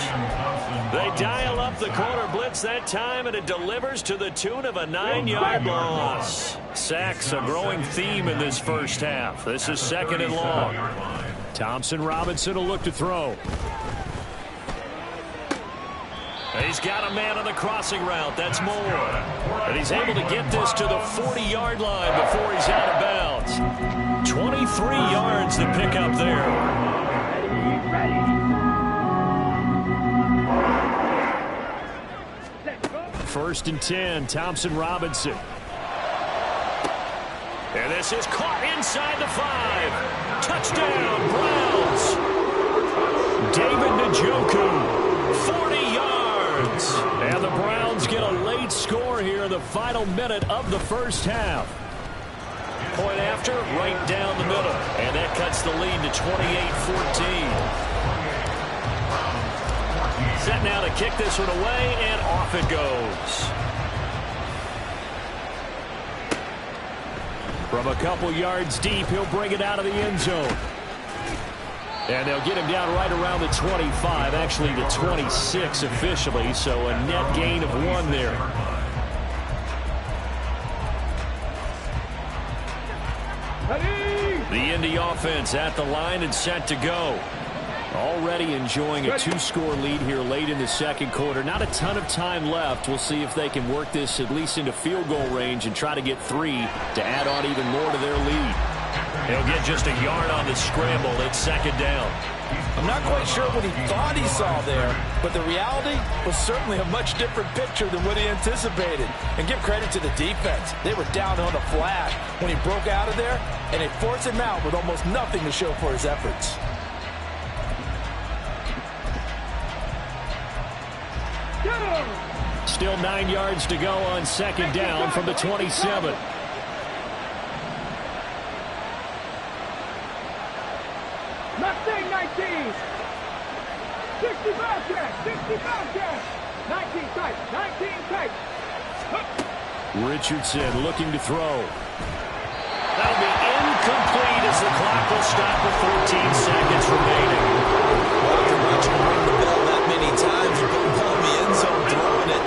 They dial up the corner blitz that time, and it delivers to the tune of a 9-yard loss. Sacks a growing theme in this first half. This is 2nd and long. Thompson Robinson will look to throw. He's got a man on the crossing route. That's Moore. And he's able to get this to the 40-yard line before he's out of bounds. 23 yards to pick up there. First and 10, Thompson Robinson. And this is caught inside the 5. Touchdown, Browns. David Njoku, 40 yards. And the Browns get a late score here in the final minute of the first half. Point after, right down the middle. And that cuts the lead to 28-14. Set now to kick this one away, and off it goes. From a couple yards deep, he'll bring it out of the end zone. And they'll get him down right around the 25, actually the 26 officially, so a net gain of 1 there. The Indy offense at the line and set to go. Already enjoying a 2-score lead here late in the second quarter. Not a ton of time left. We'll see if they can work this at least into field goal range and try to get 3 to add on even more to their lead. He'll get just a yard on the scramble. It's 2nd down. I'm not quite sure what he thought he saw there, but the reality was certainly a much different picture than what he anticipated. And give credit to the defense. They were down on a flash when he broke out of there, and they forced him out with almost nothing to show for his efforts. Still 9 yards to go on 2nd down from the 27. Mustang 19. 65 catch. 65 catch. 19 tight. 19 tight. Richardson looking to throw. That'll be incomplete as the clock will stop with 14 seconds remaining. Well, after watching him ring the bell that many times and put the ball in the end zone throwing it,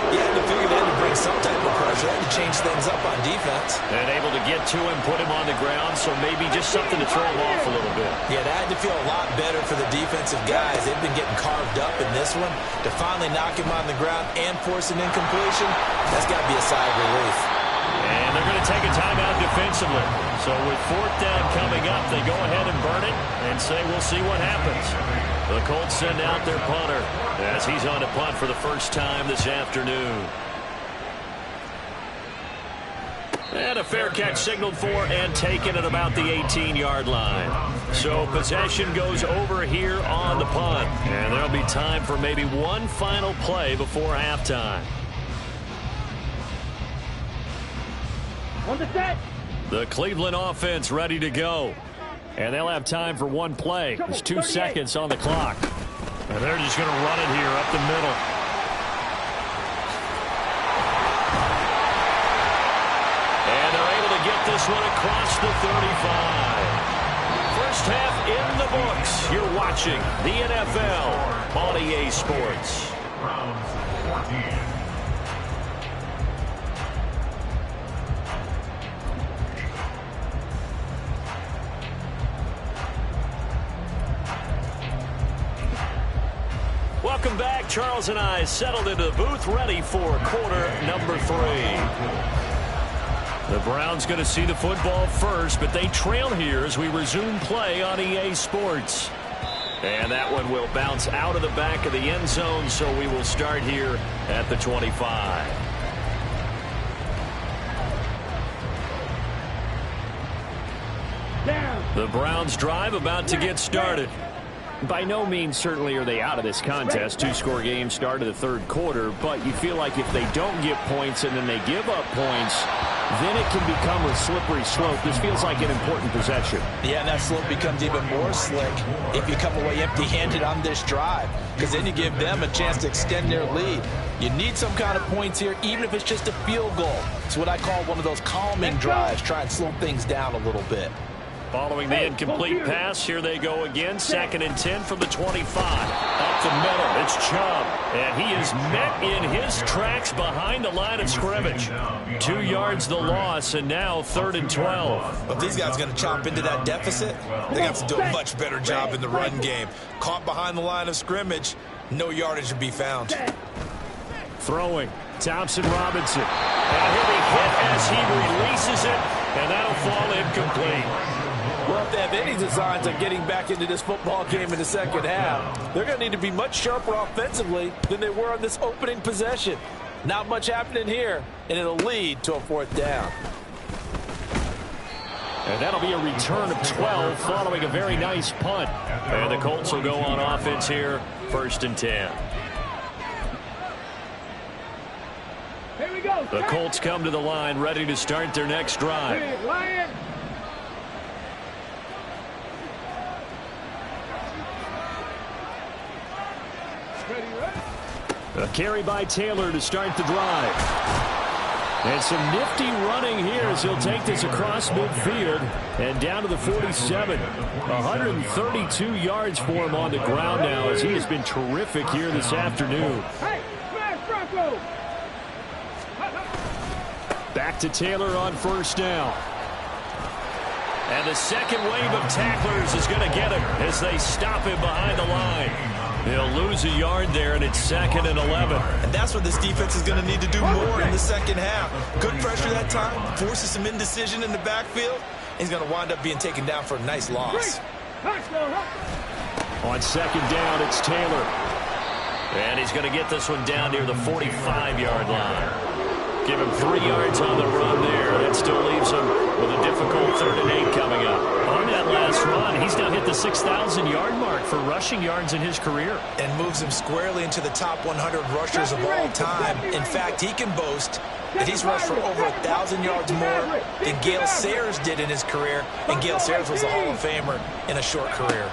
you had to figure they had to bring some type of pressure. They had to change things up on defense. And able to get to him, put him on the ground, so maybe just something to throw him off a little bit. Yeah, that had to feel a lot better for the defensive guys. They've been getting carved up in this one. To finally knock him on the ground and force an incompletion, that's got to be a sigh of relief. And they're going to take a timeout defensively. So with 4th down coming up, they go ahead and burn it and say we'll see what happens. The Colts send out their punter as he's on to punt for the first time this afternoon. And a fair catch signaled for and taken at about the 18-yard line. So possession goes over here on the punt. And there'll be time for maybe one final play before halftime. On the set. The Cleveland offense ready to go. And they'll have time for one play. There's 2 seconds on the clock. And they're just going to run it here up the middle. And they're able to get this one across the 35. First half in the books. You're watching the NFL on EA Sports. Browns 14. Welcome back. Charles and I settled into the booth, ready for quarter number 3. The Browns going to see the football first, but they trail here as we resume play on EA Sports. And that one will bounce out of the back of the end zone, so we will start here at the 25. The Browns drive about to get started. By no means certainly are they out of this contest. 2-score game start of the 3rd quarter, but you feel like if they don't get points and then they give up points, then it can become a slippery slope. This feels like an important possession. Yeah, and that slope becomes even more slick if you come away empty-handed on this drive, because then you give them a chance to extend their lead. You need some kind of points here, even if it's just a field goal. It's what I call one of those calming drives. Try and slow things down a little bit. Following the incomplete pass, here they go again. 2nd and 10 from the 25. Up the middle, it's Chubb. And he is met in his tracks behind the line of scrimmage. 2 yards the loss, and now 3rd and 12. If these guys are going to chop into that deficit, they're going to have to do a much better job in the run game. Caught behind the line of scrimmage, no yardage to be found. Throwing, Thompson Robinson. And he'll be hit as he releases it, and that'll fall incomplete. Well, if they have any designs on getting back into this football game in the second half, they're going to need to be much sharper offensively than they were on this opening possession. Not much happening here, and it'll lead to a 4th down. And that'll be a return of 12 following a very nice punt. And the Colts will go on offense here, 1st and 10. Here we go. The Colts come to the line ready to start their next drive. Lion. A carry by Taylor to start the drive. And some nifty running here as he'll take this across midfield and down to the 47. 132 yards for him on the ground now as he has been terrific here this afternoon. Hey, smash Bronco. Back to Taylor on 1st down. And the second wave of tacklers is going to get him as they stop him behind the line. They'll lose a yard there, and it's 2nd and 11. And that's what this defense is going to need to do more in the second half. Good pressure that time, forces some indecision in the backfield. He's going to wind up being taken down for a nice loss. On 2nd down, it's Taylor. And he's going to get this one down near the 45-yard line. Give him 3 yards on the run there. That still leaves him with a difficult 3rd and 8 coming up. On that last run, he's now hit the 6,000-yard mark for rushing yards in his career. And moves him squarely into the top 100 rushers of all time. In fact, he can boast that he's rushed for over 1,000 yards more than Gale Sayers did in his career. And Gale Sayers was a Hall of Famer in a short career.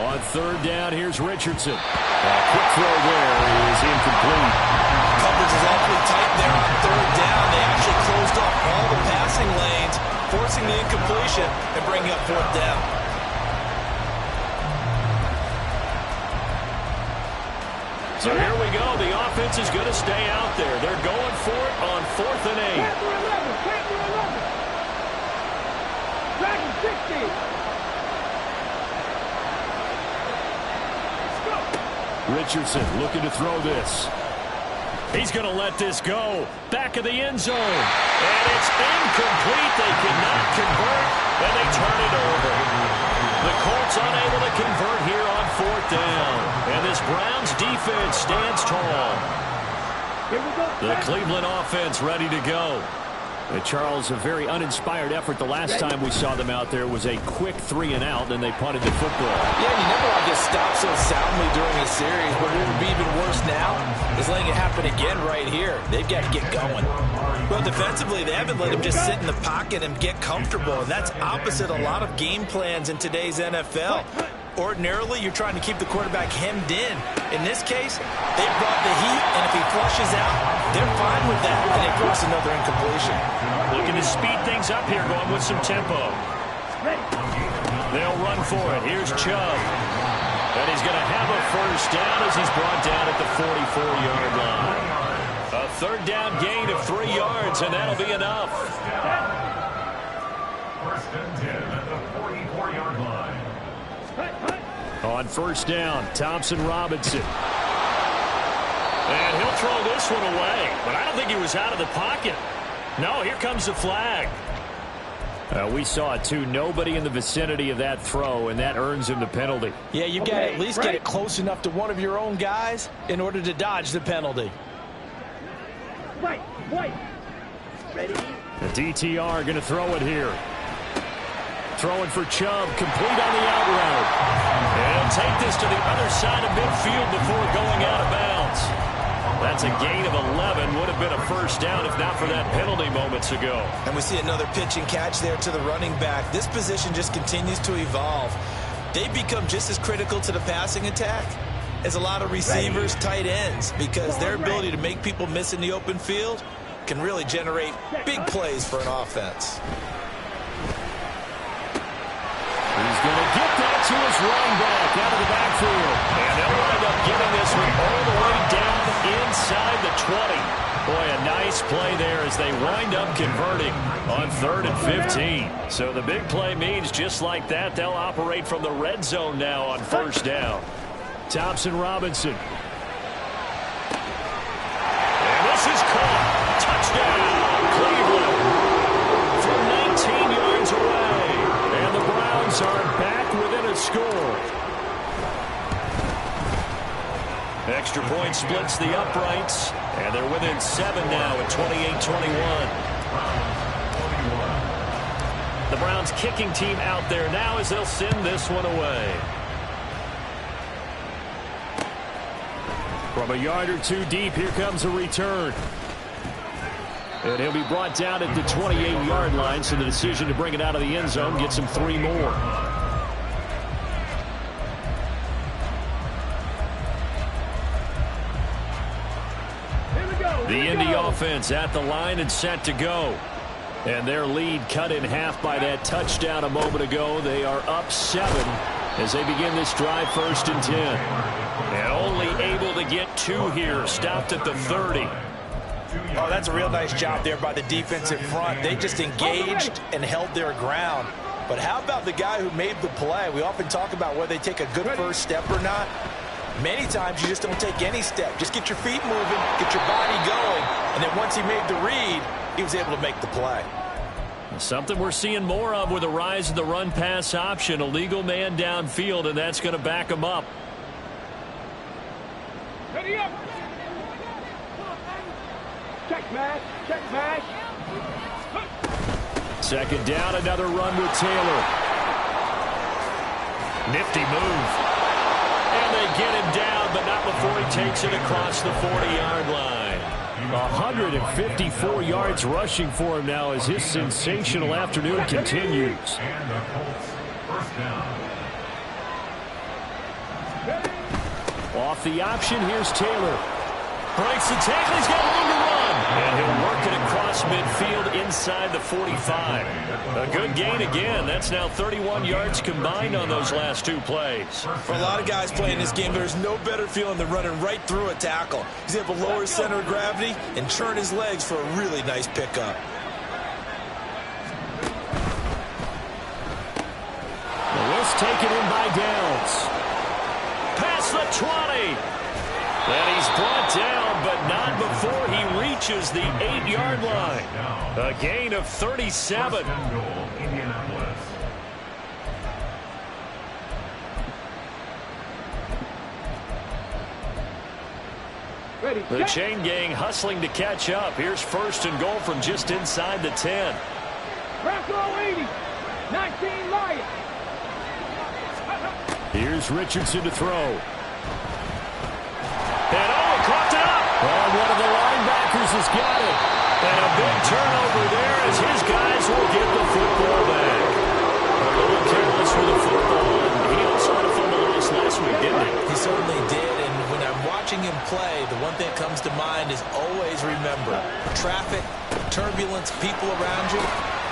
On 3rd down, here's Richardson. A quick throw there is incomplete. Coverage is awfully tight there on 3rd down. They actually closed off all the passing lanes, forcing the incompletion and bringing up 4th down. So here we go. The offense is going to stay out there. They're going for it on 4th and 8. Captain 11. Dragon 60. Richardson looking to throw this. He's going to let this go. Back of the end zone. And it's incomplete. They cannot convert, and they turn it over. The Colts unable to convert here on 4th down. And this Browns defense stands tall. The Cleveland offense ready to go. Charles, a very uninspired effort. The last time we saw them out there was a quick 3 and out, and they punted the football. Yeah, you never want to get stopped so soundly during a series, but what would be even worse now is letting it happen again right here. They've got to get going. Well, defensively, they haven't let him just sit in the pocket and get comfortable, and that's opposite a lot of game plans in today's NFL. Ordinarily, you're trying to keep the quarterback hemmed in. In this case, they brought the heat, and if he flushes out, they're fine with that, and they force another incompletion. Looking to speed things up here, going with some tempo. They'll run for it. Here's Chubb. And he's going to have a 1st down as he's brought down at the 44-yard line. A 3rd down gain of 3 yards, and that'll be enough. 1st and 10 at the 44-yard line. On 1st down, Thompson Robinson. And he'll throw this one away, but I don't think he was out of the pocket. No, here comes the flag. We saw it, too. Nobody in the vicinity of that throw, and that earns him the penalty. Yeah, you've got to at least get it close enough to one of your own guys in order to dodge the penalty. White. Ready? The DTR going to throw it here. Throwing for Chubb, complete on the out route. And he'll take this to the other side of midfield before going out of bounds. That's a gain of 11. Would have been a 1st down if not for that penalty moments ago. And we see another pitch and catch there to the running back. This position just continues to evolve. They become just as critical to the passing attack as a lot of receivers, tight ends, because their ability to make people miss in the open field can really generate big plays for an offense. going to get that to his running back out of the backfield. And they'll wind up getting this one all the way down inside the 20. Boy, a nice play there as they wind up converting on 3rd and 15. So the big play means just like that, they'll operate from the red zone now on 1st down. Thompson Robinson. And this is caught. Touchdown, Cleveland. From 19 yards away. And the Browns are back within a score. Extra point splits the uprights, and they're within 7 now at 28-21. The Browns kicking team out there now as they'll send this one away. From a yard or two deep, here comes a return. And he'll be brought down at the 28-yard line, so the decision to bring it out of the end zone gets him 3 more. The Indy offense at the line and set to go. And their lead cut in half by that touchdown a moment ago. They are up 7 as they begin this drive 1st and 10. And only able to get 2 here. Stopped at the 30. Oh, that's a real nice job there by the defensive front. They just engaged and held their ground. But how about the guy who made the play? We often talk about whether they take a good first step or not. Many times you just don't take any step. Just get your feet moving, get your body going, and then once he made the read, he was able to make the play. Something we're seeing more of with the rise of the run-pass option. A legal man downfield, and that's going to back him up. Ready up. Check pass. Check pass. 2nd down, another run with Taylor. Nifty move. And they get him down, but not before he takes it across the 40-yard line. 154 yards rushing for him now as his sensational afternoon continues. And the Colts, 1st down. Off the option, here's Taylor. Breaks the tackle, he's got room to run. And he'll work it across midfield inside the 45. A good gain again. That's now 31 yards combined on those last 2 plays. For a lot of guys playing this game, there's no better feeling than running right through a tackle. He's able to lower his center of gravity and churn his legs for a really nice pickup. Lewis taken in by Downs. Past the 20. And he's brought down, but not before he reaches the 8-yard line. A gain of 37. Indianapolis. Ready. The chain gang hustling to catch up. Here's 1st and goal from just inside the 10. Bronco 80. 19 Lions. Here's Richardson to throw. And caught it up. And one of the linebackers has got it. And a big turnover there as his guys will get the football back. A little careless with the football. And he also had a fumble loss last week, didn't he? He certainly did, and when I'm watching him play, the one thing that comes to mind is always remember, traffic, turbulence, people around you,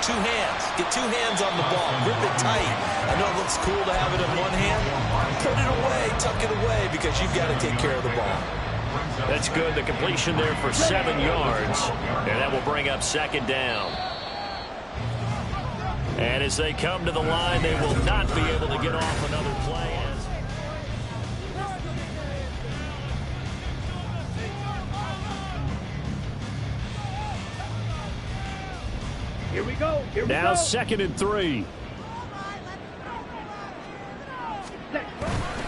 2 hands. Get 2 hands on the ball. Grip it tight. I know it looks cool to have it in one hand. Put it away, tuck it away, because you've got to take care of the ball. That's good. The completion there for 7 yards. And that will bring up 2nd down. And as they come to the line, they will not be able to get off another play. Here we go. Here we Now go. 2nd and 3.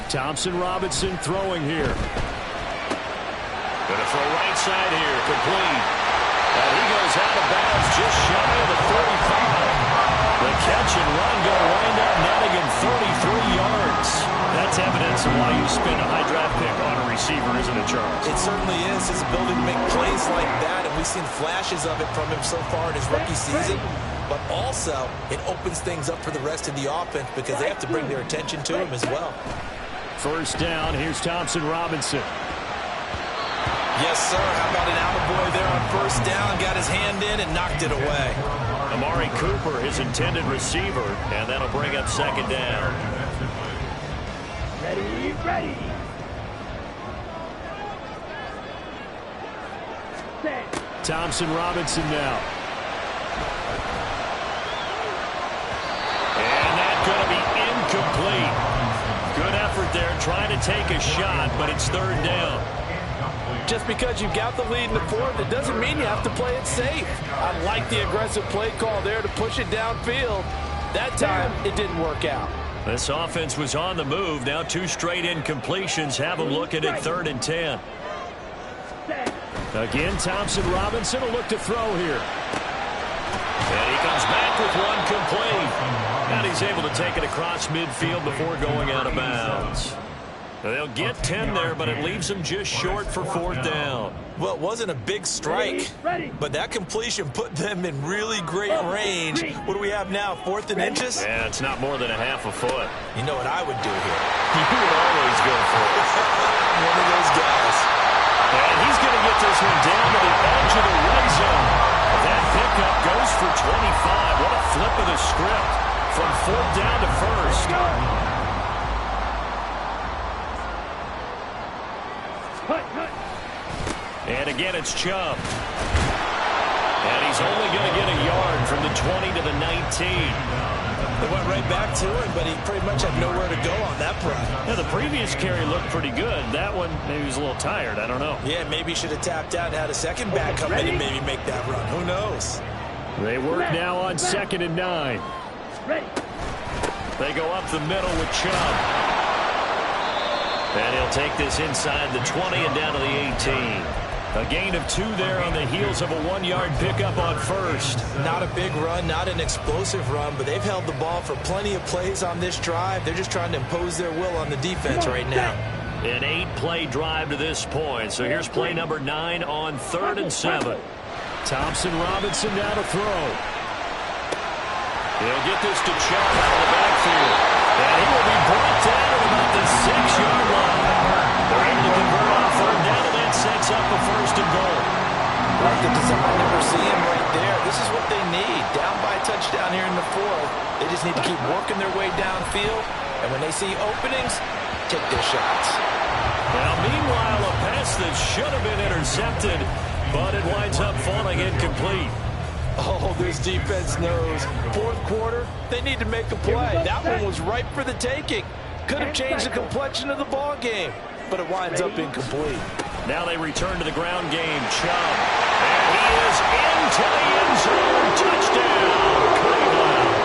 Thompson Robinson throwing here. Going to throw right side here, complete. And he goes out of bounds just shy of the 35. The catch and run going to wind up netting him 33 yards. That's evidence of why you spend a high draft pick on a receiver, isn't it, Charles? It certainly is. His ability to make plays like that, and we've seen flashes of it from him so far in his rookie season. But also, it opens things up for the rest of the offense because they have to bring their attention to him as well. 1st down, here's Thompson Robinson. Yes, sir. How about an attaboy there on first down? Got his hand in and knocked it away. Amari Cooper, his intended receiver, and that'll bring up second down. Ready, ready. Set. Thompson Robinson now. And that's going to be incomplete. Good effort there trying to take a shot, but it's third down. Just because you got the lead in the fourth, it doesn't mean you have to play it safe. I like the aggressive play call there to push it downfield. That time, it didn't work out. This offense was on the move. Now 2 straight incompletions have them looking at 3rd and 10. Again, Thompson Robinson will look to throw here. And he comes back with one complete. And he's able to take it across midfield before going out of bounds. They'll get 10 there, but it leaves them just short for 4th down. Well, it wasn't a big strike, but that completion put them in really great range. What do we have now, 4th and inches? Yeah, it's not more than a half a foot. You know what I would do here? You would always go for it. One of those guys. And he's going to get this one down to the edge of the red zone. That pickup goes for 25. What a flip of the script from 4th down to 1st. And again, it's Chubb. And he's only going to get a yard from the 20 to the 19. They went right back to him, but he pretty much had nowhere to go on that run. Yeah, the previous carry looked pretty good. That one, maybe he was a little tired. I don't know. Yeah, maybe he should have tapped out and had a second back come in and maybe make that run. Who knows? They work now on 2nd and 9. Ready. They go up the middle with Chubb. And he'll take this inside the 20 and down to the 18. A gain of 2 there on the heels of a 1-yard pickup on 1st. Not a big run, not an explosive run, but they've held the ball for plenty of plays on this drive. They're just trying to impose their will on the defense right now. An 8-play drive to this point. So here's play number 9 on 3rd and 7. Thompson Robinson now to throw. He'll get this to Chubb out of the backfield. And he will be brought down at about the 6-yard line. They're able to convert on 3rd down, and that sets up a 1st and goal. Like the design that we're seeing right there. This is what they need. Down by a touchdown here in the 4th. They just need to keep working their way downfield. And when they see openings, take their shots. Now, meanwhile, a pass that should have been intercepted, but it winds up falling incomplete. Oh, this defense knows. 4th quarter, they need to make a play. That one was ripe for the taking. Could have changed the complexion of the ball game, but it winds up incomplete. Now they return to the ground game. Chubb. And he is into the end zone. Touchdown, Cleveland.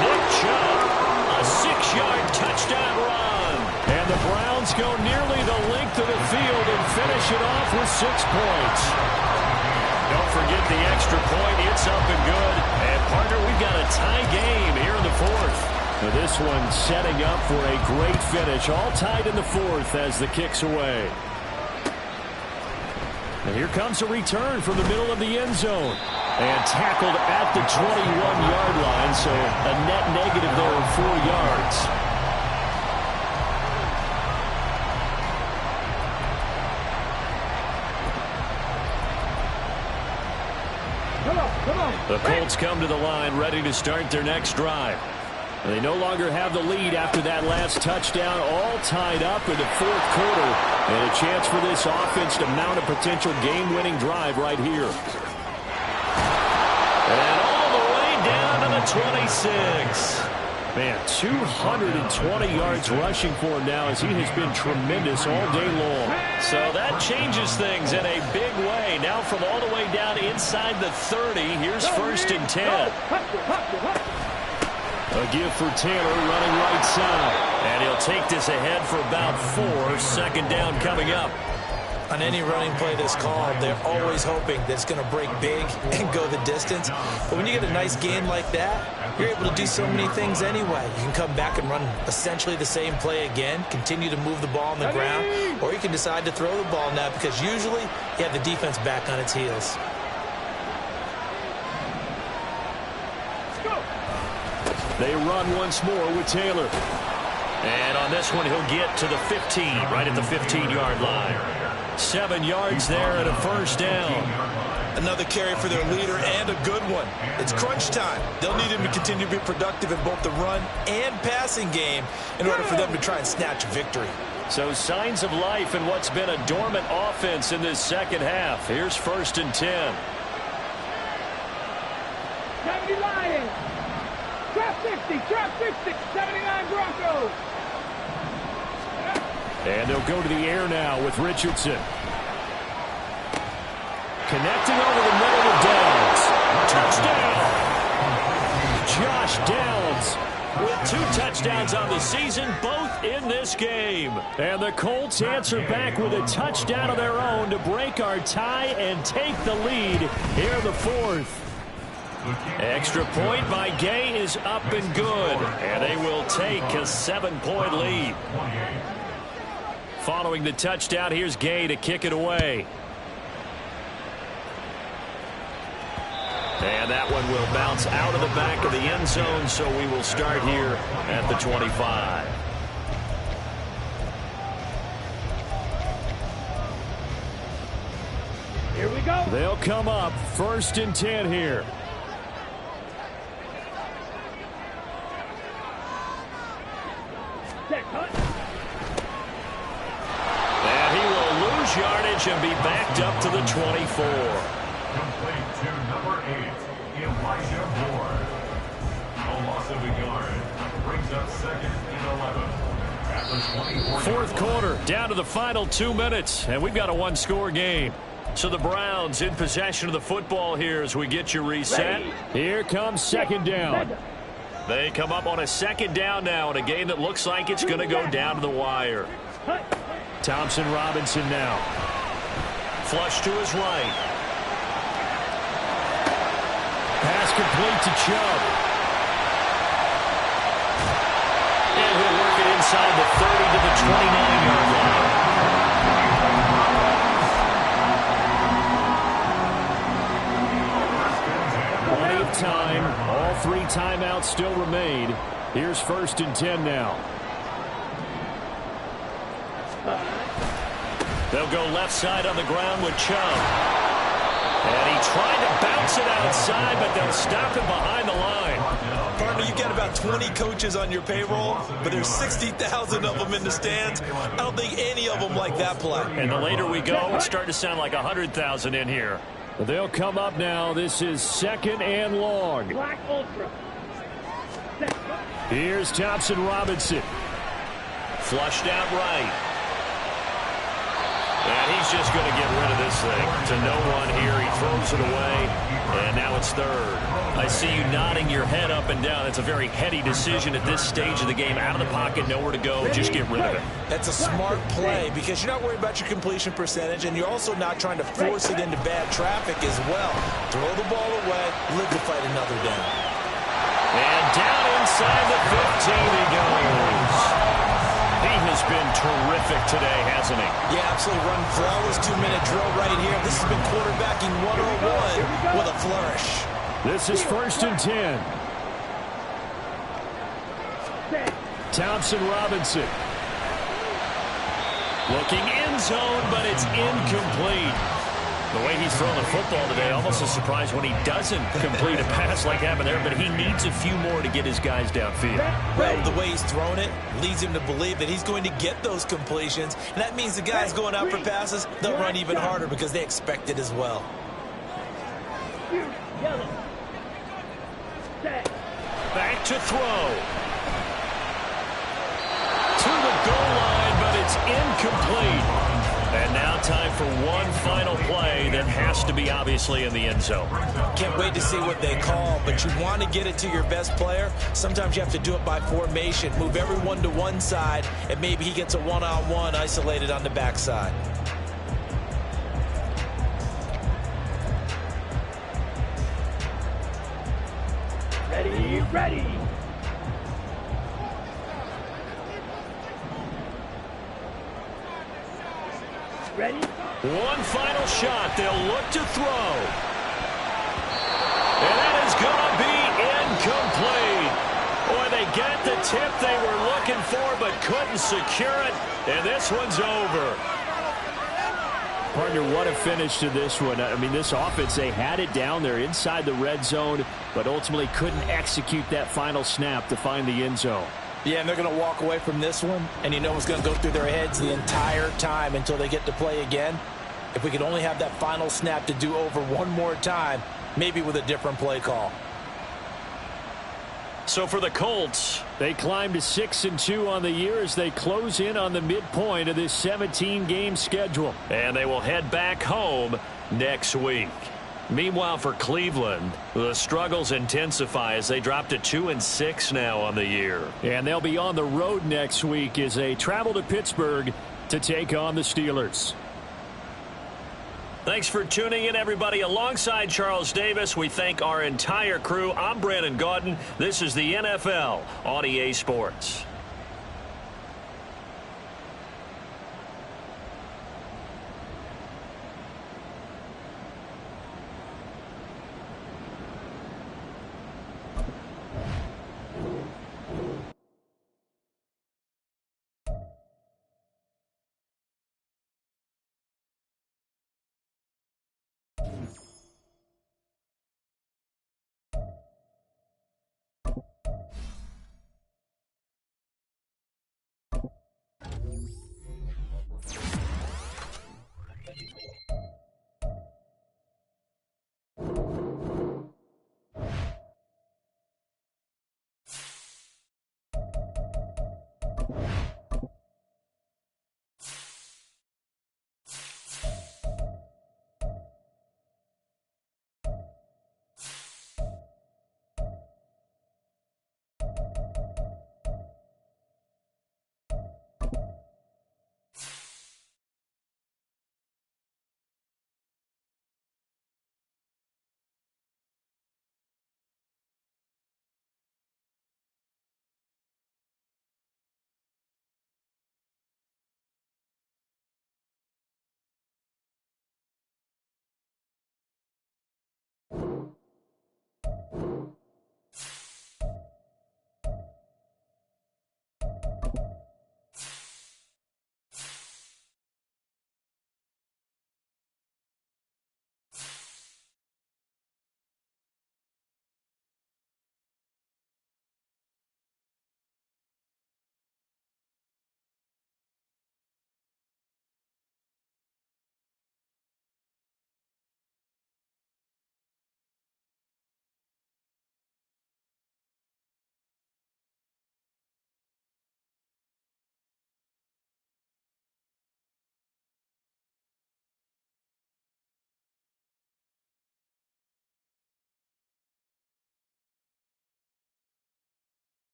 Nick Chubb, a 6-yard touchdown run. And the Browns go nearly the length of the field and finish it off with 6 points. Don't forget the extra point. It's up and good. And, partner, we've got a tie game here in the 4th. Now this one setting up for a great finish. All tied in the 4th as the kick's away. And here comes a return from the middle of the end zone. And tackled at the 21-yard line, so a net negative there of 4 yards. The Colts come to the line ready to start their next drive. They no longer have the lead after that last touchdown, all tied up in the 4th quarter. And a chance for this offense to mount a potential game-winning drive right here. And all the way down to the 26. Man, 220 yards rushing for him now as he has been tremendous all day long. So that changes things in a big way. Now from all the way down inside the 30, here's 1st and 10. A give for Taylor running right side. And he'll take this ahead for about 4. 2nd down coming up. On any running play that's called, they're always hoping that it's going to break big and go the distance. But when you get a nice gain like that, you're able to do so many things anyway. You can come back and run essentially the same play again, continue to move the ball on the ground, or you can decide to throw the ball now because usually you have the defense back on its heels. They run once more with Taylor. And on this one, he'll get to the 15, right at the 15-yard line. 7 yards there and a first down. Another carry for their leader and a good one. It's crunch time. They'll need him to continue to be productive in both the run and passing game in order for them to try and snatch a victory. So signs of life in what's been a dormant offense in this second half. Here's 1st and 10. 70 Lions. Trap 60, 79 Broncos. And they'll go to the air now with Richardson. Connecting over the middle with Downs. Touchdown! Josh Downs with 2 touchdowns on the season, both in this game. And the Colts answer back with a touchdown of their own to break our tie and take the lead here in the 4th. Extra point by Gay is up and good, and they will take a 7-point lead. Following the touchdown, here's Gay to kick it away. And that one will bounce out of the back of the end zone, so we will start here at the 25. Here we go. They'll come up 1st and 10 here. And he will lose yardage and be backed up to the 24. Complete to number 8, Elijah Ward. A loss of a yard. Brings up 2nd and 11. At the 24. 4th quarter, down to the final 2 minutes, and we've got a 1-score game. So the Browns in possession of the football here as we get you reset. Here comes 2nd down. They come up on a 2nd down now in a game that looks like it's going to go down to the wire. Thompson Robinson now. Flush to his right. Pass complete to Chubb. And he'll work it inside the 30 to the 29-yard line. Plenty of time. All 3 timeouts still remain. Here's 1st and 10 now. They'll go left side on the ground with Chubb. And he tried to bounce it outside, but they'll stop him behind the line. Partner, you've got about 20 coaches on your payroll, but there's 60,000 of them in the stands. I don't think any of them like that play. And the later we go, it's starting to sound like 100,000 in here. They'll come up now. This is 2nd and long. Black Ultra. Here's Thompson Robinson. Flushed out right. And he's just going to get rid of this thing. To no one here. He throws it away. And now it's 3rd. I see you nodding your head up and down. It's a very heady decision at this stage of the game. Out of the pocket, nowhere to go. Just get rid of it. That's a smart play because you're not worried about your completion percentage, and you're also not trying to force it into bad traffic as well. Throw the ball away, live to fight another down. And down inside the 15 he goes. He has been terrific today, hasn't he? Yeah, absolutely. Run flawless 2-minute drill right here. This has been quarterbacking 101 with a flourish. This is 1st and 10. Thompson Robinson. Looking end zone, but it's incomplete. The way he's thrown the football today, almost a surprise when he doesn't complete a pass like happened there, but he needs a few more to get his guys downfield. Well, the way he's thrown it leads him to believe that he's going to get those completions, and that means the guys going out for passes, they'll run even harder because they expect it as well. Back to throw. To the goal line, but it's incomplete. And now time for one final play that has to be obviously in the end zone. Can't wait to see what they call, but you want to get it to your best player. Sometimes you have to do it by formation. Move everyone to one side, and maybe he gets a one-on-one isolated on the backside. Ready, ready. Ready? One final shot. They'll look to throw. And that is going to be incomplete. Boy, they get the tip they were looking for but couldn't secure it, and this one's over. Partner, what a finish to this one. I mean, this offense, they had it down there inside the red zone, but ultimately couldn't execute that final snap to find the end zone. Yeah, and they're going to walk away from this one, and you know what's going to go through their heads the entire time until they get to play again. If we could only have that final snap to do over one more time, maybe with a different play call. So for the Colts, they climb to 6-2 on the year as they close in on the midpoint of this 17-game schedule. and they will head back home next week. Meanwhile, for Cleveland, the struggles intensify as they drop to 2-6 now on the year. And they'll be on the road next week as they travel to Pittsburgh to take on the Steelers. Thanks for tuning in, everybody. Alongside Charles Davis, we thank our entire crew. I'm Brandon Gaudin. This is the NFL on EA Sports.